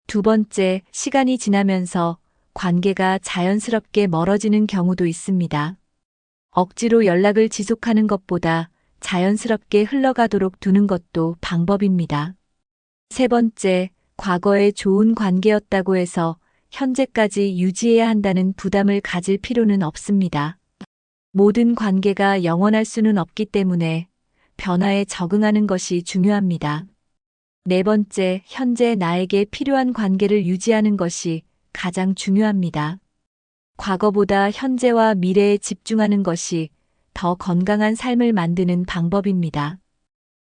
두 번째, 시간이 지나면서 관계가 자연스럽게 멀어지는 경우도 있습니다. 억지로 연락을 지속하는 것보다 자연스럽게 흘러가도록 두는 것도 방법입니다. 세 번째, 과거에 좋은 관계였다고 해서 현재까지 유지해야 한다는 부담을 가질 필요는 없습니다. 모든 관계가 영원할 수는 없기 때문에 변화에 적응하는 것이 중요합니다. 네 번째, 현재 나에게 필요한 관계를 유지하는 것이 가장 중요합니다. 과거보다 현재와 미래에 집중하는 것이 더 건강한 삶을 만드는 방법입니다.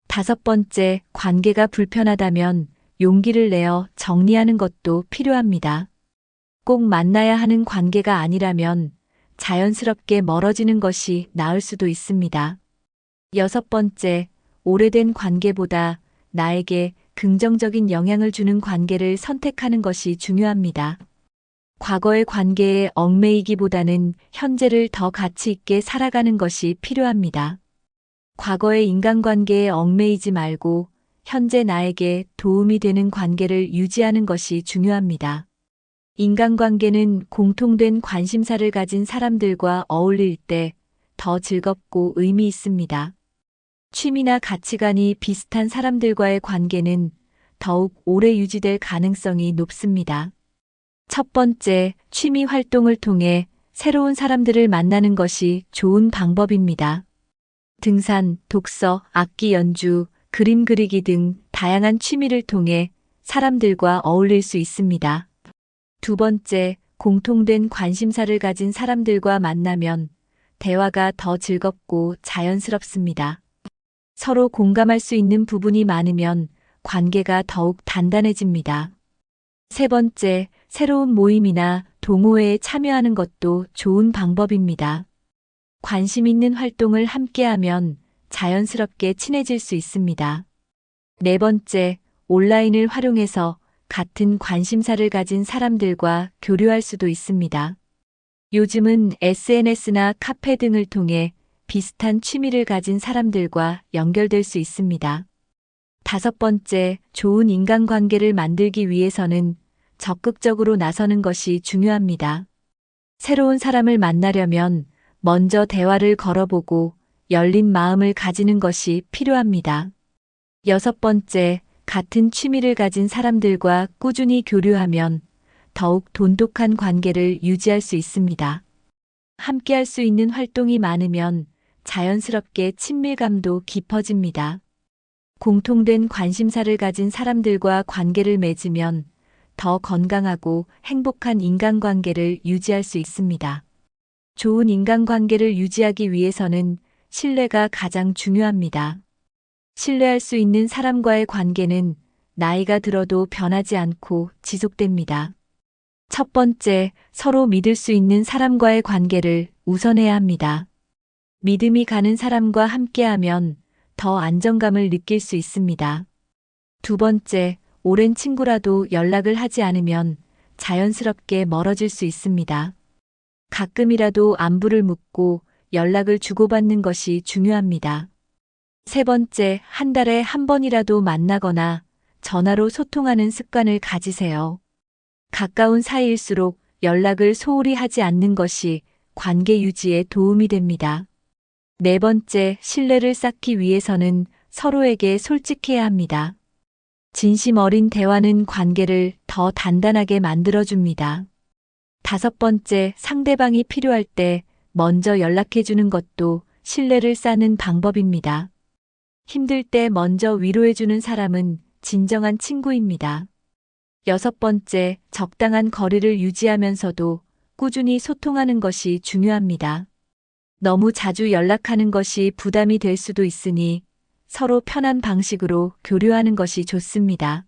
다섯 번째, 관계가 불편하다면 용기를 내어 정리하는 것도 필요합니다. 꼭 만나야 하는 관계가 아니라면 자연스럽게 멀어지는 것이 나을 수도 있습니다. 여섯 번째, 오래된 관계보다 나에게 긍정적인 영향을 주는 관계를 선택하는 것이 중요합니다. 과거의 관계에 얽매이기보다는 현재를 더 가치 있게 살아가는 것이 필요합니다. 과거의 인간관계에 얽매이지 말고 현재 나에게 도움이 되는 관계를 유지하는 것이 중요합니다. 인간관계는 공통된 관심사를 가진 사람들과 어울릴 때 더 즐겁고 의미 있습니다. 취미나 가치관이 비슷한 사람들과의 관계는 더욱 오래 유지될 가능성이 높습니다. 첫 번째, 취미 활동을 통해 새로운 사람들을 만나는 것이 좋은 방법입니다. 등산, 독서, 악기 연주, 그림 그리기 등 다양한 취미를 통해 사람들과 어울릴 수 있습니다. 두 번째, 공통된 관심사를 가진 사람들과 만나면 대화가 더 즐겁고 자연스럽습니다. 서로 공감할 수 있는 부분이 많으면 관계가 더욱 단단해집니다. 세 번째, 새로운 모임이나 동호회에 참여하는 것도 좋은 방법입니다. 관심 있는 활동을 함께하면 자연스럽게 친해질 수 있습니다. 네 번째, 온라인을 활용해서 같은 관심사를 가진 사람들과 교류할 수도 있습니다. 요즘은 SNS나 카페 등을 통해 비슷한 취미를 가진 사람들과 연결될 수 있습니다. 다섯 번째, 좋은 인간관계를 만들기 위해서는 적극적으로 나서는 것이 중요합니다. 새로운 사람을 만나려면 먼저 대화를 걸어보고 열린 마음을 가지는 것이 필요합니다. 여섯 번째, 같은 취미를 가진 사람들과 꾸준히 교류하면 더욱 돈독한 관계를 유지할 수 있습니다. 함께 할 수 있는 활동이 많으면 자연스럽게 친밀감도 깊어집니다. 공통된 관심사를 가진 사람들과 관계를 맺으면 더 건강하고 행복한 인간관계를 유지할 수 있습니다. 좋은 인간관계를 유지하기 위해서는 신뢰가 가장 중요합니다. 신뢰할 수 있는 사람과의 관계는 나이가 들어도 변하지 않고 지속됩니다. 첫 번째, 서로 믿을 수 있는 사람과의 관계를 우선해야 합니다. 믿음이 가는 사람과 함께하면 더 안정감을 느낄 수 있습니다. 두 번째, 오랜 친구라도 연락을 하지 않으면 자연스럽게 멀어질 수 있습니다. 가끔이라도 안부를 묻고 연락을 주고받는 것이 중요합니다. 세 번째, 한 달에 한 번이라도 만나거나 전화로 소통하는 습관을 가지세요. 가까운 사이일수록 연락을 소홀히 하지 않는 것이 관계 유지에 도움이 됩니다. 네 번째, 신뢰를 쌓기 위해서는 서로에게 솔직해야 합니다. 진심 어린 대화는 관계를 더 단단하게 만들어줍니다. 다섯 번째, 상대방이 필요할 때 먼저 연락해주는 것도 신뢰를 쌓는 방법입니다. 힘들 때 먼저 위로해주는 사람은 진정한 친구입니다. 여섯 번째, 적당한 거리를 유지하면서도 꾸준히 소통하는 것이 중요합니다. 너무 자주 연락하는 것이 부담이 될 수도 있으니 서로 편한 방식으로 교류하는 것이 좋습니다.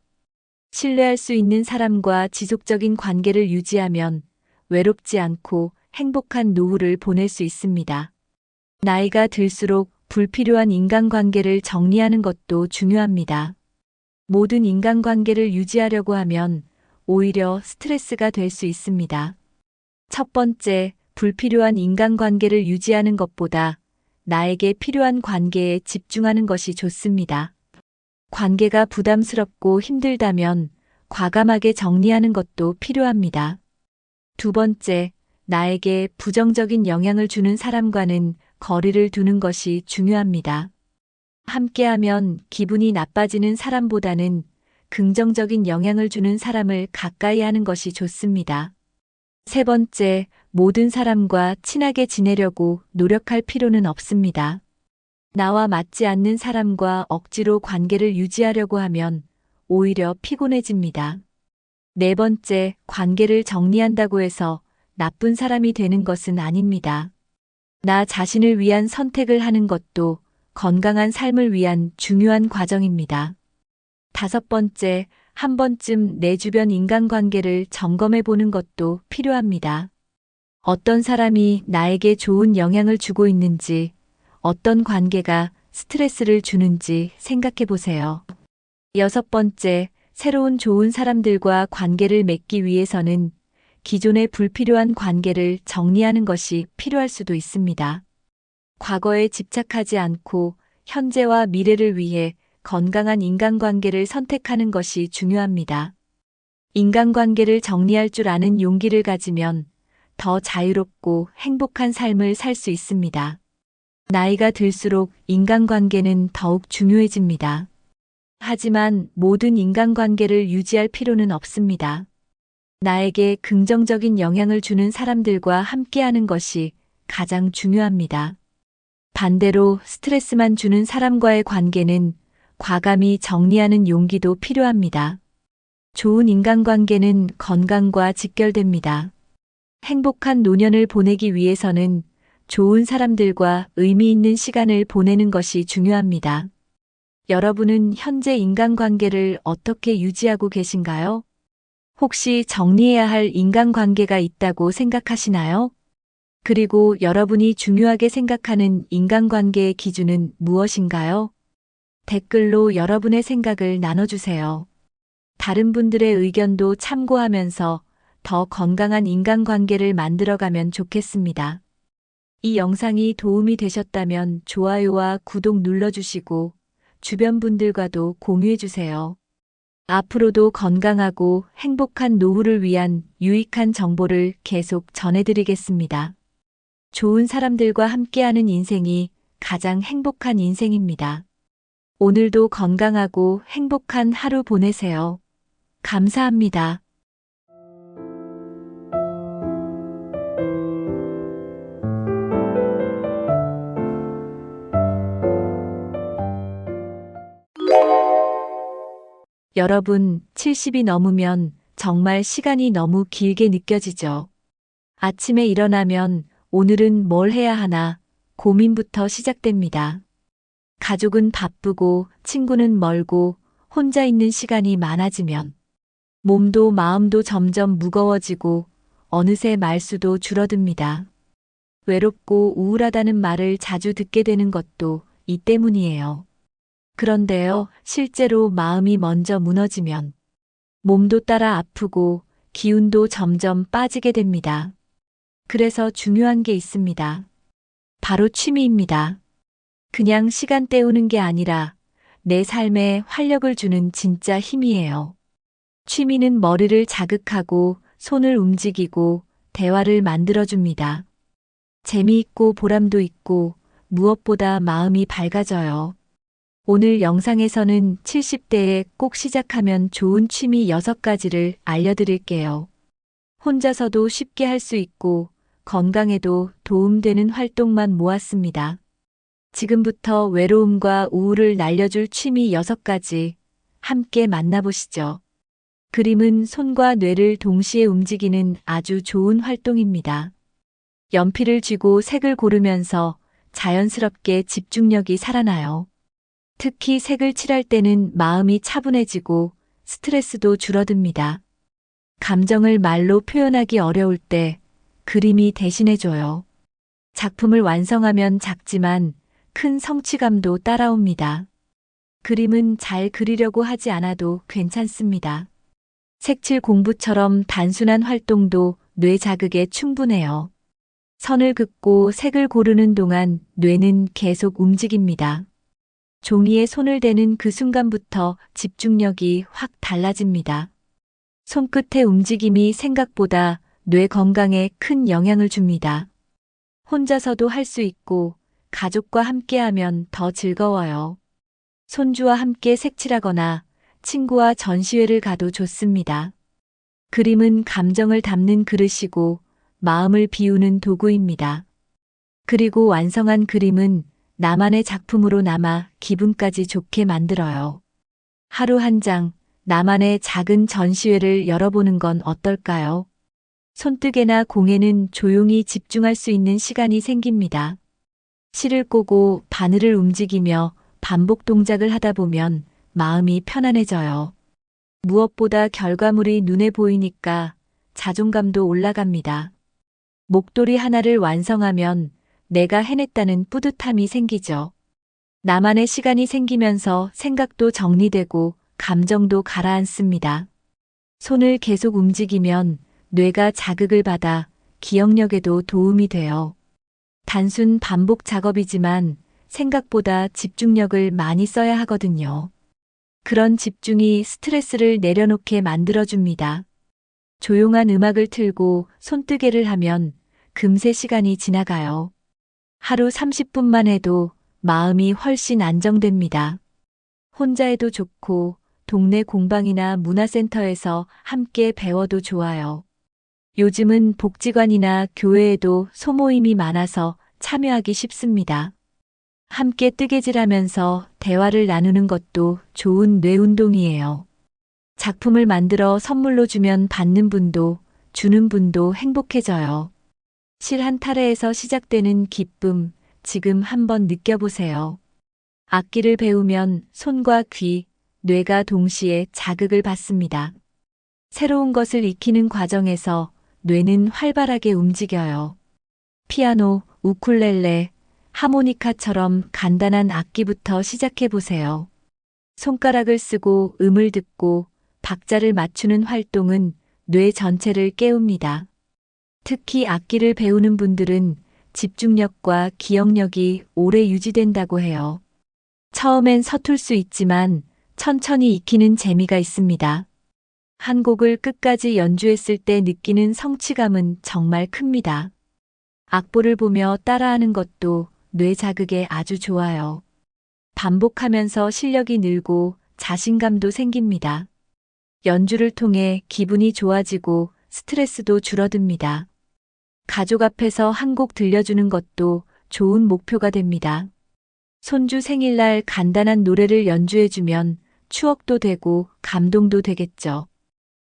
신뢰할 수 있는 사람과 지속적인 관계를 유지하면 외롭지 않고 행복한 노후를 보낼 수 있습니다. 나이가 들수록 불필요한 인간관계를 정리하는 것도 중요합니다. 모든 인간관계를 유지하려고 하면 오히려 스트레스가 될 수 있습니다. 첫 번째, 불필요한 인간관계를 유지하는 것보다 나에게 필요한 관계에 집중하는 것이 좋습니다. 관계가 부담스럽고 힘들다면 과감하게 정리하는 것도 필요합니다. 두 번째, 나에게 부정적인 영향을 주는 사람과는 거리를 두는 것이 중요합니다. 함께하면 기분이 나빠지는 사람보다는 긍정적인 영향을 주는 사람을 가까이 하는 것이 좋습니다. 세 번째, 모든 사람과 친하게 지내려고 노력할 필요는 없습니다. 나와 맞지 않는 사람과 억지로 관계를 유지하려고 하면 오히려 피곤해집니다. 네 번째, 관계를 정리한다고 해서 나쁜 사람이 되는 것은 아닙니다. 나 자신을 위한 선택을 하는 것도 건강한 삶을 위한 중요한 과정입니다. 다섯 번째, 한 번쯤 내 주변 인간관계를 점검해 보는 것도 필요합니다. 어떤 사람이 나에게 좋은 영향을 주고 있는지, 어떤 관계가 스트레스를 주는지 생각해 보세요. 여섯 번째, 새로운 좋은 사람들과 관계를 맺기 위해서는 기존의 불필요한 관계를 정리하는 것이 필요할 수도 있습니다. 과거에 집착하지 않고 현재와 미래를 위해 건강한 인간관계를 선택하는 것이 중요합니다. 인간관계를 정리할 줄 아는 용기를 가지면 더 자유롭고 행복한 삶을 살 수 있습니다. 나이가 들수록 인간관계는 더욱 중요해집니다. 하지만 모든 인간관계를 유지할 필요는 없습니다. 나에게 긍정적인 영향을 주는 사람들과 함께하는 것이 가장 중요합니다. 반대로 스트레스만 주는 사람과의 관계는 과감히 정리하는 용기도 필요합니다. 좋은 인간관계는 건강과 직결됩니다. 행복한 노년을 보내기 위해서는 좋은 사람들과 의미 있는 시간을 보내는 것이 중요합니다. 여러분은 현재 인간관계를 어떻게 유지하고 계신가요? 혹시 정리해야 할 인간관계가 있다고 생각하시나요? 그리고 여러분이 중요하게 생각하는 인간관계의 기준은 무엇인가요? 댓글로 여러분의 생각을 나눠주세요. 다른 분들의 의견도 참고하면서 더 건강한 인간관계를 만들어가면 좋겠습니다. 이 영상이 도움이 되셨다면 좋아요와 구독 눌러주시고 주변 분들과도 공유해주세요. 앞으로도 건강하고 행복한 노후를 위한 유익한 정보를 계속 전해드리겠습니다. 좋은 사람들과 함께하는 인생이 가장 행복한 인생입니다. 오늘도 건강하고 행복한 하루 보내세요. 감사합니다. 여러분, 70이 넘으면 정말 시간이 너무 길게 느껴지죠. 아침에 일어나면 오늘은 뭘 해야 하나 고민부터 시작됩니다. 가족은 바쁘고 친구는 멀고 혼자 있는 시간이 많아지면 몸도 마음도 점점 무거워지고 어느새 말수도 줄어듭니다. 외롭고 우울하다는 말을 자주 듣게 되는 것도 이 때문이에요. 그런데요, 실제로 마음이 먼저 무너지면 몸도 따라 아프고 기운도 점점 빠지게 됩니다. 그래서 중요한 게 있습니다. 바로 취미입니다. 그냥 시간 때우는 게 아니라 내 삶에 활력을 주는 진짜 힘이에요. 취미는 머리를 자극하고 손을 움직이고 대화를 만들어줍니다. 재미있고 보람도 있고 무엇보다 마음이 밝아져요. 오늘 영상에서는 70대에 꼭 시작하면 좋은 취미 6가지를 알려드릴게요. 혼자서도 쉽게 할 수 있고 건강에도 도움되는 활동만 모았습니다. 지금부터 외로움과 우울을 날려줄 취미 6가지 함께 만나보시죠. 그림은 손과 뇌를 동시에 움직이는 아주 좋은 활동입니다. 연필을 쥐고 색을 고르면서 자연스럽게 집중력이 살아나요. 특히 색을 칠할 때는 마음이 차분해지고 스트레스도 줄어듭니다. 감정을 말로 표현하기 어려울 때 그림이 대신해줘요. 작품을 완성하면 작지만 큰 성취감도 따라옵니다. 그림은 잘 그리려고 하지 않아도 괜찮습니다. 색칠 공부처럼 단순한 활동도 뇌 자극에 충분해요. 선을 긋고 색을 고르는 동안 뇌는 계속 움직입니다. 종이에 손을 대는 그 순간부터 집중력이 확 달라집니다. 손끝의 움직임이 생각보다 뇌 건강에 큰 영향을 줍니다. 혼자서도 할 수 있고 가족과 함께하면 더 즐거워요. 손주와 함께 색칠하거나 친구와 전시회를 가도 좋습니다. 그림은 감정을 담는 그릇이고 마음을 비우는 도구입니다. 그리고 완성한 그림은 나만의 작품으로 남아 기분까지 좋게 만들어요. 하루 한 장, 나만의 작은 전시회를 열어보는 건 어떨까요? 손뜨개나 공예는 조용히 집중할 수 있는 시간이 생깁니다. 실을 꼬고 바늘을 움직이며 반복 동작을 하다 보면 마음이 편안해져요. 무엇보다 결과물이 눈에 보이니까 자존감도 올라갑니다. 목도리 하나를 완성하면 내가 해냈다는 뿌듯함이 생기죠. 나만의 시간이 생기면서 생각도 정리되고 감정도 가라앉습니다. 손을 계속 움직이면 뇌가 자극을 받아 기억력에도 도움이 돼요. 단순 반복 작업이지만 생각보다 집중력을 많이 써야 하거든요. 그런 집중이 스트레스를 내려놓게 만들어줍니다. 조용한 음악을 틀고 손뜨개를 하면 금세 시간이 지나가요. 하루 30분만 해도 마음이 훨씬 안정됩니다. 혼자 해도 좋고 동네 공방이나 문화센터에서 함께 배워도 좋아요. 요즘은 복지관이나 교회에도 소모임이 많아서 참여하기 쉽습니다. 함께 뜨개질하면서 대화를 나누는 것도 좋은 뇌 운동이에요. 작품을 만들어 선물로 주면 받는 분도 주는 분도 행복해져요. 실 한 타래에서 시작되는 기쁨, 지금 한번 느껴보세요. 악기를 배우면 손과 귀, 뇌가 동시에 자극을 받습니다. 새로운 것을 익히는 과정에서 뇌는 활발하게 움직여요. 피아노, 우쿨렐레, 하모니카처럼 간단한 악기부터 시작해 보세요. 손가락을 쓰고 음을 듣고 박자를 맞추는 활동은 뇌 전체를 깨웁니다. 특히 악기를 배우는 분들은 집중력과 기억력이 오래 유지된다고 해요. 처음엔 서툴 수 있지만 천천히 익히는 재미가 있습니다. 한 곡을 끝까지 연주했을 때 느끼는 성취감은 정말 큽니다. 악보를 보며 따라하는 것도 뇌 자극에 아주 좋아요. 반복하면서 실력이 늘고 자신감도 생깁니다. 연주를 통해 기분이 좋아지고 스트레스도 줄어듭니다. 가족 앞에서 한 곡 들려주는 것도 좋은 목표가 됩니다. 손주 생일날 간단한 노래를 연주해주면 추억도 되고 감동도 되겠죠.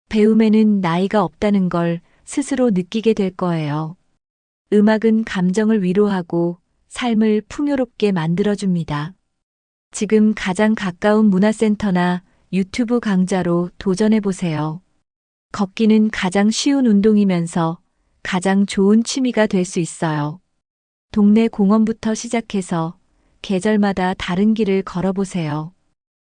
배움에는 나이가 없다는 걸 스스로 느끼게 될 거예요. 음악은 감정을 위로하고 삶을 풍요롭게 만들어줍니다. 지금 가장 가까운 문화센터나 유튜브 강좌로 도전해보세요. 걷기는 가장 쉬운 운동이면서 가장 좋은 취미가 될 수 있어요. 동네 공원부터 시작해서 계절마다 다른 길을 걸어보세요.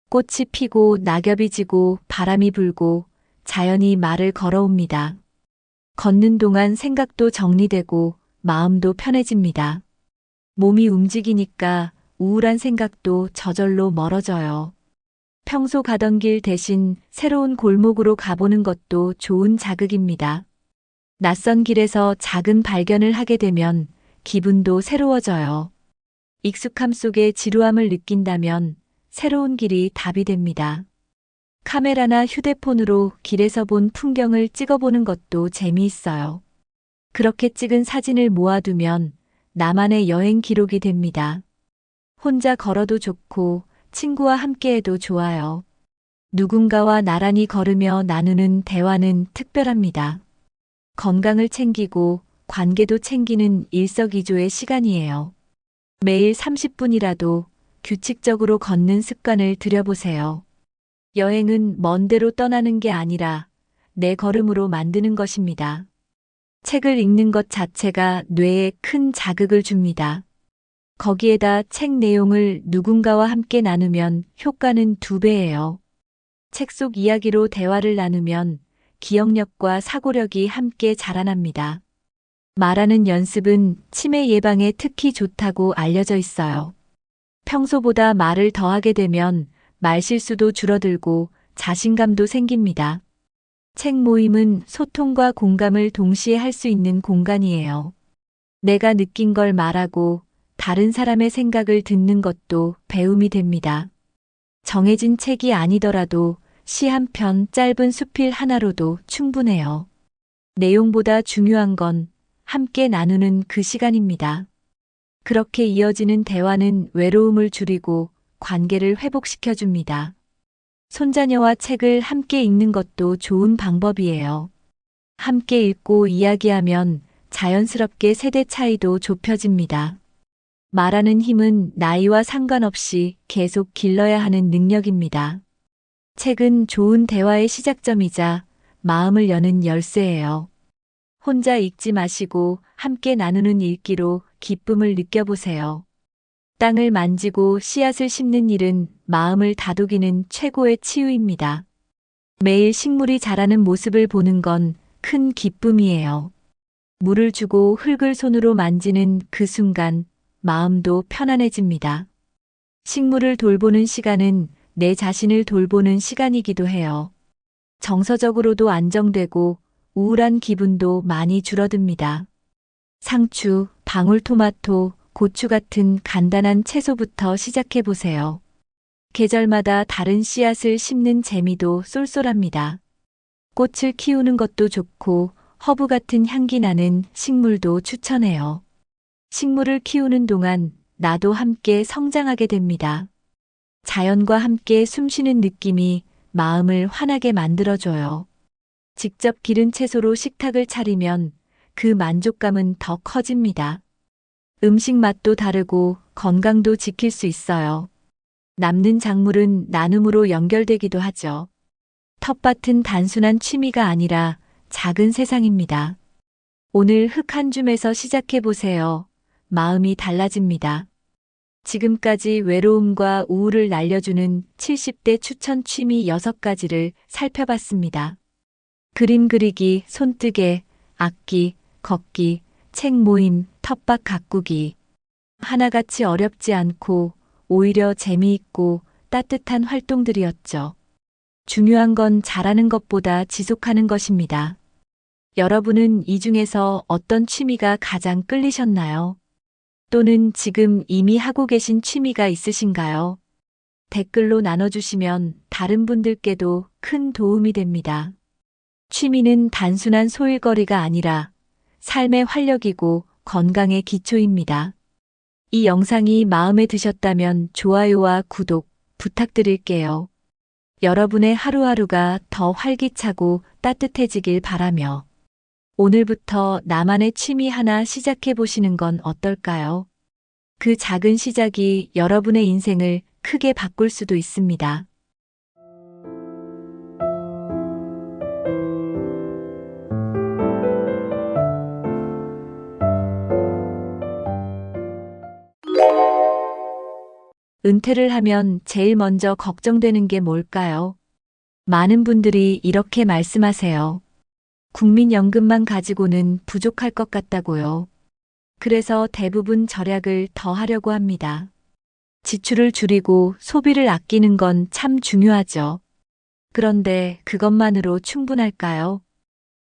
꽃이 피고 낙엽이 지고 바람이 불고 자연이 말을 걸어옵니다. 걷는 동안 생각도 정리되고 마음도 편해집니다. 몸이 움직이니까 우울한 생각도 저절로 멀어져요. 평소 가던 길 대신 새로운 골목으로 가보는 것도 좋은 자극입니다. 낯선 길에서 작은 발견을 하게 되면 기분도 새로워져요. 익숙함 속에 지루함을 느낀다면 새로운 길이 답이 됩니다. 카메라나 휴대폰으로 길에서 본 풍경을 찍어보는 것도 재미있어요. 그렇게 찍은 사진을 모아두면 나만의 여행 기록이 됩니다. 혼자 걸어도 좋고 친구와 함께해도 좋아요. 누군가와 나란히 걸으며 나누는 대화는 특별합니다. 건강을 챙기고 관계도 챙기는 일석이조의 시간이에요. 매일 30분이라도 규칙적으로 걷는 습관을 들여보세요. 여행은 먼 데로 떠나는 게 아니라 내 걸음으로 만드는 것입니다. 책을 읽는 것 자체가 뇌에 큰 자극을 줍니다. 거기에다 책 내용을 누군가와 함께 나누면 효과는 2배예요. 책 속 이야기로 대화를 나누면 기억력과 사고력이 함께 자라납니다. 말하는 연습은 치매 예방에 특히 좋다고 알려져 있어요. 평소보다 말을 더 하게 되면 말실수도 줄어들고 자신감도 생깁니다. 책 모임은 소통과 공감을 동시에 할 수 있는 공간이에요. 내가 느낀 걸 말하고 다른 사람의 생각을 듣는 것도 배움이 됩니다. 정해진 책이 아니더라도 시 한 편, 짧은 수필 하나로도 충분해요. 내용보다 중요한 건 함께 나누는 그 시간입니다. 그렇게 이어지는 대화는 외로움을 줄이고 관계를 회복시켜줍니다. 손자녀와 책을 함께 읽는 것도 좋은 방법이에요. 함께 읽고 이야기하면 자연스럽게 세대 차이도 좁혀집니다. 말하는 힘은 나이와 상관없이 계속 길러야 하는 능력입니다. 책은 좋은 대화의 시작점이자 마음을 여는 열쇠예요. 혼자 읽지 마시고 함께 나누는 읽기로 기쁨을 느껴보세요. 땅을 만지고 씨앗을 심는 일은 마음을 다독이는 최고의 치유입니다. 매일 식물이 자라는 모습을 보는 건 큰 기쁨이에요. 물을 주고 흙을 손으로 만지는 그 순간 마음도 편안해집니다. 식물을 돌보는 시간은 내 자신을 돌보는 시간이기도 해요. 정서적으로도 안정되고 우울한 기분도 많이 줄어듭니다. 상추, 방울토마토, 고추 같은 간단한 채소부터 시작해 보세요. 계절마다 다른 씨앗을 심는 재미도 쏠쏠합니다. 꽃을 키우는 것도 좋고 허브 같은 향기 나는 식물도 추천해요. 식물을 키우는 동안 나도 함께 성장하게 됩니다. 자연과 함께 숨쉬는 느낌이 마음을 환하게 만들어줘요. 직접 기른 채소로 식탁을 차리면 그 만족감은 더 커집니다. 음식 맛도 다르고 건강도 지킬 수 있어요. 남는 작물은 나눔으로 연결되기도 하죠. 텃밭은 단순한 취미가 아니라 작은 세상입니다. 오늘 흙 한 줌에서 시작해 보세요. 마음이 달라집니다. 지금까지 외로움과 우울을 날려주는 70대 추천 취미 6가지를 살펴봤습니다. 그림 그리기, 손뜨개, 악기, 걷기, 책 모임, 텃밭 가꾸기. 하나같이 어렵지 않고 오히려 재미있고 따뜻한 활동들이었죠. 중요한 건 잘하는 것보다 지속하는 것입니다. 여러분은 이 중에서 어떤 취미가 가장 끌리셨나요? 또는 지금 이미 하고 계신 취미가 있으신가요? 댓글로 나눠주시면 다른 분들께도 큰 도움이 됩니다. 취미는 단순한 소일거리가 아니라 삶의 활력이고 건강의 기초입니다. 이 영상이 마음에 드셨다면 좋아요와 구독 부탁드릴게요. 여러분의 하루하루가 더 활기차고 따뜻해지길 바라며 오늘부터 나만의 취미 하나 시작해 보시는 건 어떨까요? 그 작은 시작이 여러분의 인생을 크게 바꿀 수도 있습니다. 은퇴를 하면 제일 먼저 걱정되는 게 뭘까요? 많은 분들이 이렇게 말씀하세요. 국민연금만 가지고는 부족할 것 같다고요. 그래서 대부분 절약을 더 하려고 합니다. 지출을 줄이고 소비를 아끼는 건 참 중요하죠. 그런데 그것만으로 충분할까요?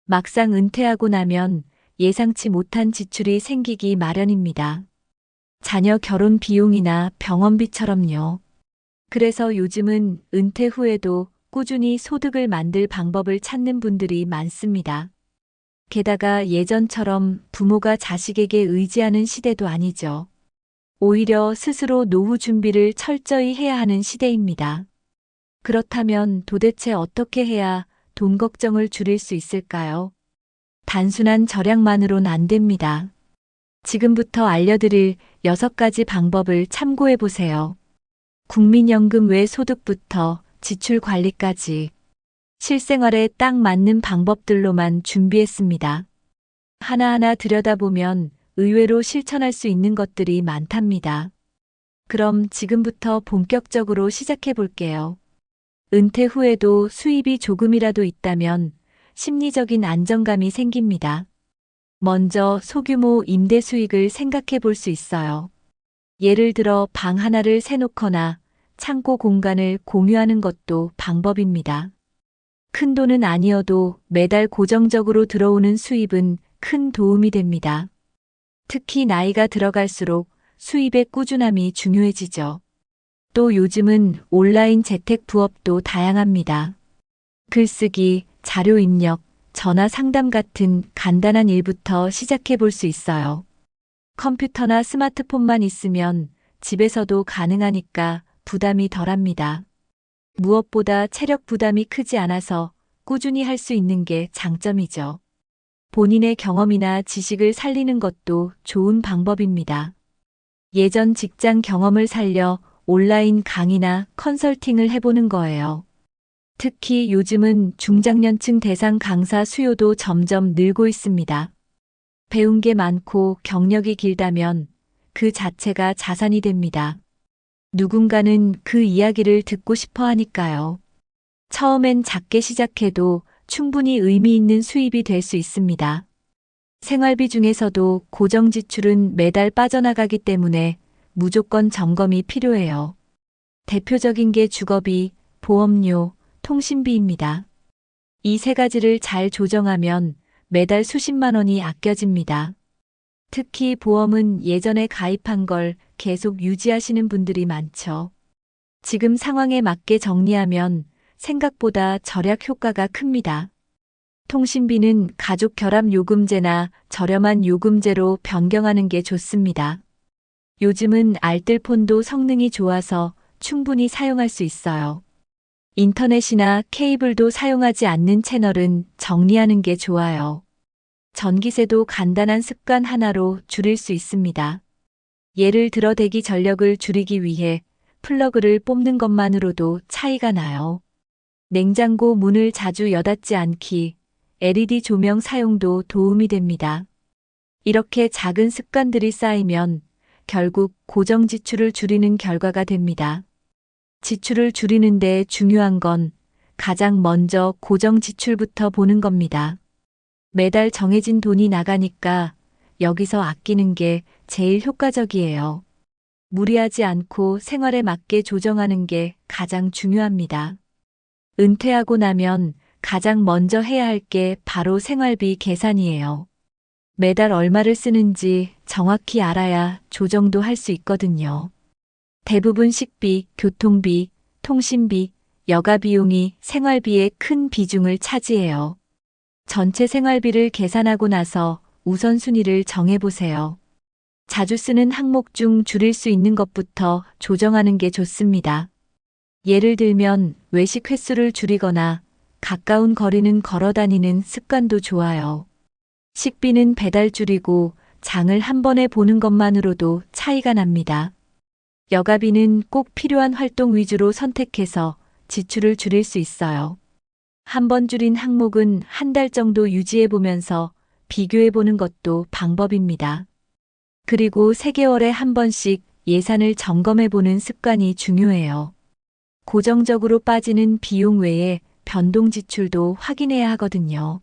막상 은퇴하고 나면 예상치 못한 지출이 생기기 마련입니다. 자녀 결혼 비용이나 병원비처럼요. 그래서 요즘은 은퇴 후에도 꾸준히 소득을 만들 방법을 찾는 분들이 많습니다. 게다가 예전처럼 부모가 자식에게 의지하는 시대도 아니죠. 오히려 스스로 노후 준비를 철저히 해야 하는 시대입니다. 그렇다면 도대체 어떻게 해야 돈 걱정을 줄일 수 있을까요? 단순한 절약만으론 안 됩니다. 지금부터 알려드릴 6가지 방법을 참고해 보세요. 국민연금 외 소득부터 지출 관리까지 실생활에 딱 맞는 방법들로만 준비했습니다. 하나하나 들여다보면 의외로 실천할 수 있는 것들이 많답니다. 그럼 지금부터 본격적으로 시작해 볼게요. 은퇴 후에도 수입이 조금이라도 있다면 심리적인 안정감이 생깁니다. 먼저 소규모 임대 수익을 생각해 볼 수 있어요. 예를 들어 방 하나를 세놓거나 창고 공간을 공유하는 것도 방법입니다. 큰 돈은 아니어도 매달 고정적으로 들어오는 수입은 큰 도움이 됩니다. 특히 나이가 들어갈수록 수입의 꾸준함이 중요해지죠. 또 요즘은 온라인 재택 부업도 다양합니다. 글쓰기, 자료 입력, 전화 상담 같은 간단한 일부터 시작해 볼 수 있어요. 컴퓨터나 스마트폰만 있으면 집에서도 가능하니까 부담이 덜합니다. 무엇보다 체력 부담이 크지 않아서 꾸준히 할 수 있는 게 장점이죠. 본인의 경험이나 지식을 살리는 것도 좋은 방법입니다. 예전 직장 경험을 살려 온라인 강의나 컨설팅을 해보는 거예요. 특히 요즘은 중장년층 대상 강사 수요도 점점 늘고 있습니다. 배운 게 많고 경력이 길다면 그 자체가 자산이 됩니다. 누군가는 그 이야기를 듣고 싶어 하니까요. 처음엔 작게 시작해도 충분히 의미 있는 수입이 될 수 있습니다. 생활비 중에서도 고정 지출은 매달 빠져나가기 때문에 무조건 점검이 필요해요. 대표적인 게 주거비, 보험료, 통신비입니다. 이 3가지를 잘 조정하면 매달 수십만 원이 아껴집니다. 특히 보험은 예전에 가입한 걸 계속 유지하시는 분들이 많죠. 지금 상황에 맞게 정리하면 생각보다 절약 효과가 큽니다. 통신비는 가족 결합 요금제나 저렴한 요금제로 변경하는 게 좋습니다. 요즘은 알뜰폰도 성능이 좋아서 충분히 사용할 수 있어요. 인터넷이나 케이블도 사용하지 않는 채널은 정리하는 게 좋아요. 전기세도 간단한 습관 하나로 줄일 수 있습니다. 예를 들어 대기 전력을 줄이기 위해 플러그를 뽑는 것만으로도 차이가 나요. 냉장고 문을 자주 여닫지 않기, LED 조명 사용도 도움이 됩니다. 이렇게 작은 습관들이 쌓이면 결국 고정 지출을 줄이는 결과가 됩니다. 지출을 줄이는데 중요한 건 가장 먼저 고정 지출부터 보는 겁니다. 매달 정해진 돈이 나가니까 여기서 아끼는 게 제일 효과적이에요. 무리하지 않고 생활에 맞게 조정하는 게 가장 중요합니다. 은퇴하고 나면 가장 먼저 해야 할 게 바로 생활비 계산이에요. 매달 얼마를 쓰는지 정확히 알아야 조정도 할 수 있거든요. 대부분 식비, 교통비, 통신비, 여가 비용이 생활비의 큰 비중을 차지해요. 전체 생활비를 계산하고 나서 우선순위를 정해보세요. 자주 쓰는 항목 중 줄일 수 있는 것부터 조정하는 게 좋습니다. 예를 들면 외식 횟수를 줄이거나 가까운 거리는 걸어 다니는 습관도 좋아요. 식비는 배달 줄이고 장을 한 번에 보는 것만으로도 차이가 납니다. 여가비는 꼭 필요한 활동 위주로 선택해서 지출을 줄일 수 있어요. 한 번 줄인 항목은 한 달 정도 유지해 보면서 비교해 보는 것도 방법입니다. 그리고 3개월에 한 번씩 예산을 점검해 보는 습관이 중요해요. 고정적으로 빠지는 비용 외에 변동 지출도 확인해야 하거든요.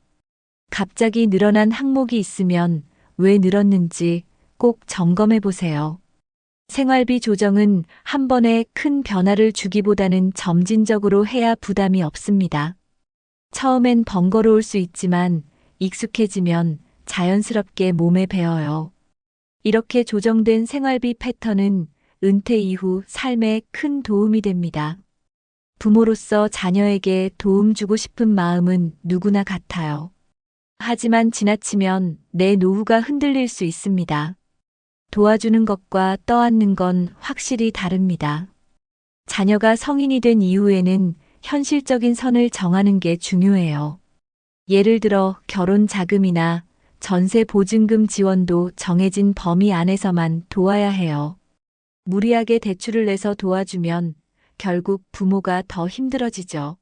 갑자기 늘어난 항목이 있으면 왜 늘었는지 꼭 점검해 보세요. 생활비 조정은 한 번에 큰 변화를 주기보다는 점진적으로 해야 부담이 없습니다. 처음엔 번거로울 수 있지만 익숙해지면 자연스럽게 몸에 배어요. 이렇게 조정된 생활비 패턴은 은퇴 이후 삶에 큰 도움이 됩니다. 부모로서 자녀에게 도움 주고 싶은 마음은 누구나 같아요. 하지만 지나치면 내 노후가 흔들릴 수 있습니다. 도와주는 것과 떠안는 건 확실히 다릅니다. 자녀가 성인이 된 이후에는 현실적인 선을 정하는 게 중요해요. 예를 들어 결혼 자금이나 전세 보증금 지원도 정해진 범위 안에서만 도와야 해요. 무리하게 대출을 내서 도와주면 결국 부모가 더 힘들어지죠.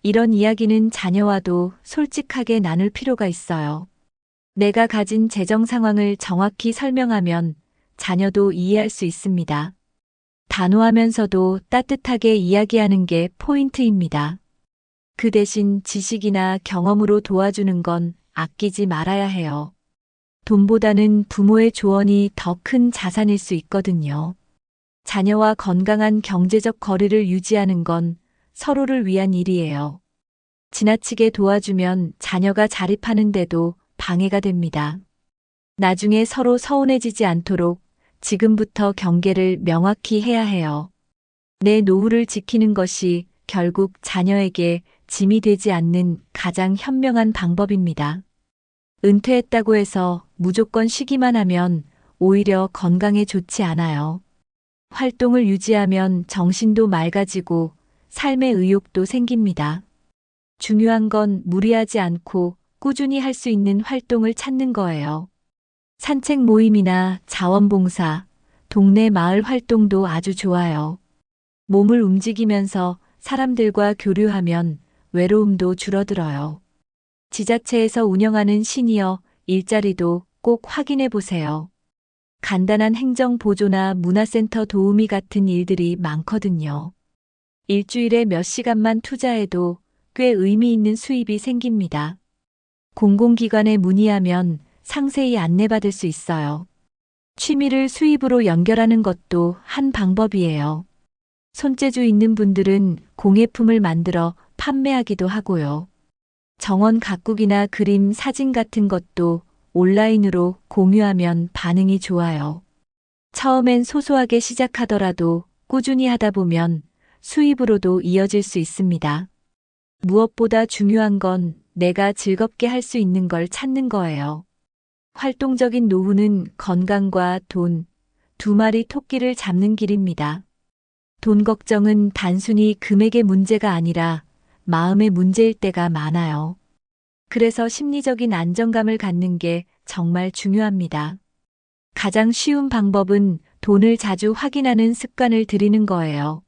이런 이야기는 자녀와도 솔직하게 나눌 필요가 있어요. 내가 가진 재정 상황을 정확히 설명하면 자녀도 이해할 수 있습니다. 단호하면서도 따뜻하게 이야기하는 게 포인트입니다. 그 대신 지식이나 경험으로 도와주는 건 아끼지 말아야 해요. 돈보다는 부모의 조언이 더 큰 자산일 수 있거든요. 자녀와 건강한 경제적 거리를 유지하는 건 서로를 위한 일이에요. 지나치게 도와주면 자녀가 자립하는데도 방해가 됩니다. 나중에 서로 서운해지지 않도록 지금부터 경계를 명확히 해야 해요. 내 노후를 지키는 것이 결국 자녀에게 짐이 되지 않는 가장 현명한 방법입니다. 은퇴했다고 해서 무조건 쉬기만 하면 오히려 건강에 좋지 않아요. 활동을 유지하면 정신도 맑아지고 삶의 의욕도 생깁니다. 중요한 건 무리하지 않고 꾸준히 할 수 있는 활동을 찾는 거예요. 산책 모임이나 자원봉사, 동네 마을 활동도 아주 좋아요. 몸을 움직이면서 사람들과 교류하면 외로움도 줄어들어요. 지자체에서 운영하는 시니어 일자리도 꼭 확인해 보세요. 간단한 행정 보조나 문화센터 도우미 같은 일들이 많거든요. 일주일에 몇 시간만 투자해도 꽤 의미 있는 수입이 생깁니다. 공공기관에 문의하면 상세히 안내받을 수 있어요. 취미를 수입으로 연결하는 것도 한 방법이에요. 손재주 있는 분들은 공예품을 만들어 판매하기도 하고요. 정원 가꾸기나 그림, 사진 같은 것도 온라인으로 공유하면 반응이 좋아요. 처음엔 소소하게 시작하더라도 꾸준히 하다 보면 수입으로도 이어질 수 있습니다. 무엇보다 중요한 건 내가 즐겁게 할 수 있는 걸 찾는 거예요. 활동적인 노후는 건강과 돈, 두 마리 토끼를 잡는 길입니다. 돈 걱정은 단순히 금액의 문제가 아니라 마음의 문제일 때가 많아요. 그래서 심리적인 안정감을 갖는 게 정말 중요합니다. 가장 쉬운 방법은 돈을 자주 확인하는 습관을 들이는 거예요.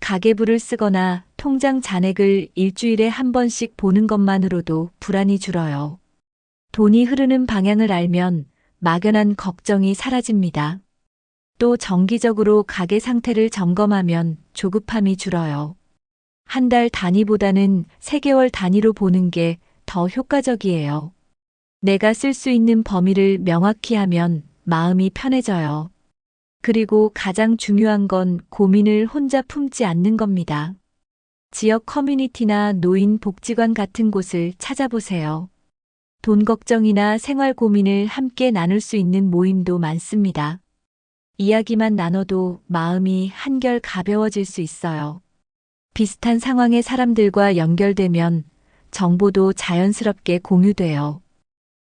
가계부를 쓰거나 통장 잔액을 일주일에 한 번씩 보는 것만으로도 불안이 줄어요. 돈이 흐르는 방향을 알면 막연한 걱정이 사라집니다. 또 정기적으로 가계 상태를 점검하면 조급함이 줄어요. 한 달 단위보다는 3개월 단위로 보는 게 더 효과적이에요. 내가 쓸 수 있는 범위를 명확히 하면 마음이 편해져요. 그리고 가장 중요한 건 고민을 혼자 품지 않는 겁니다. 지역 커뮤니티나 노인 복지관 같은 곳을 찾아보세요. 돈 걱정이나 생활 고민을 함께 나눌 수 있는 모임도 많습니다. 이야기만 나눠도 마음이 한결 가벼워질 수 있어요. 비슷한 상황의 사람들과 연결되면 정보도 자연스럽게 공유돼요.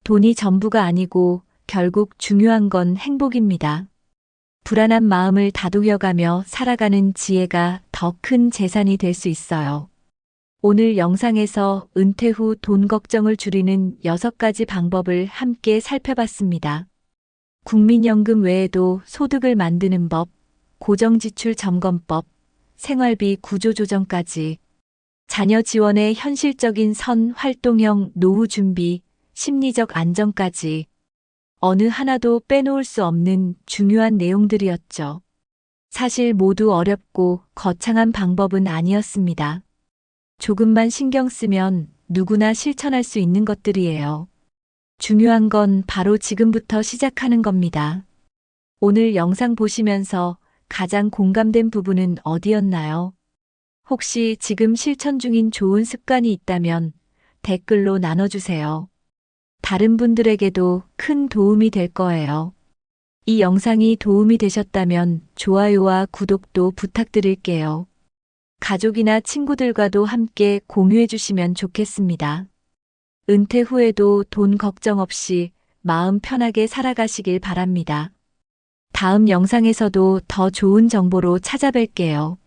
돈이 전부가 아니고 결국 중요한 건 행복입니다. 불안한 마음을 다독여가며 살아가는 지혜가 더 큰 재산이 될 수 있어요. 오늘 영상에서 은퇴 후 돈 걱정을 줄이는 6가지 방법을 함께 살펴봤습니다. 국민연금 외에도 소득을 만드는 법, 고정지출 점검법, 생활비 구조조정까지 자녀 지원의 현실적인 선 활동형 노후 준비, 심리적 안정까지 어느 하나도 빼놓을 수 없는 중요한 내용들이었죠. 사실 모두 어렵고 거창한 방법은 아니었습니다. 조금만 신경 쓰면 누구나 실천할 수 있는 것들이에요. 중요한 건 바로 지금부터 시작하는 겁니다. 오늘 영상 보시면서 가장 공감된 부분은 어디였나요? 혹시 지금 실천 중인 좋은 습관이 있다면 댓글로 나눠주세요. 다른 분들에게도 큰 도움이 될 거예요. 이 영상이 도움이 되셨다면 좋아요와 구독도 부탁드릴게요. 가족이나 친구들과도 함께 공유해 주시면 좋겠습니다. 은퇴 후에도 돈 걱정 없이 마음 편하게 살아가시길 바랍니다. 다음 영상에서도 더 좋은 정보로 찾아뵐게요.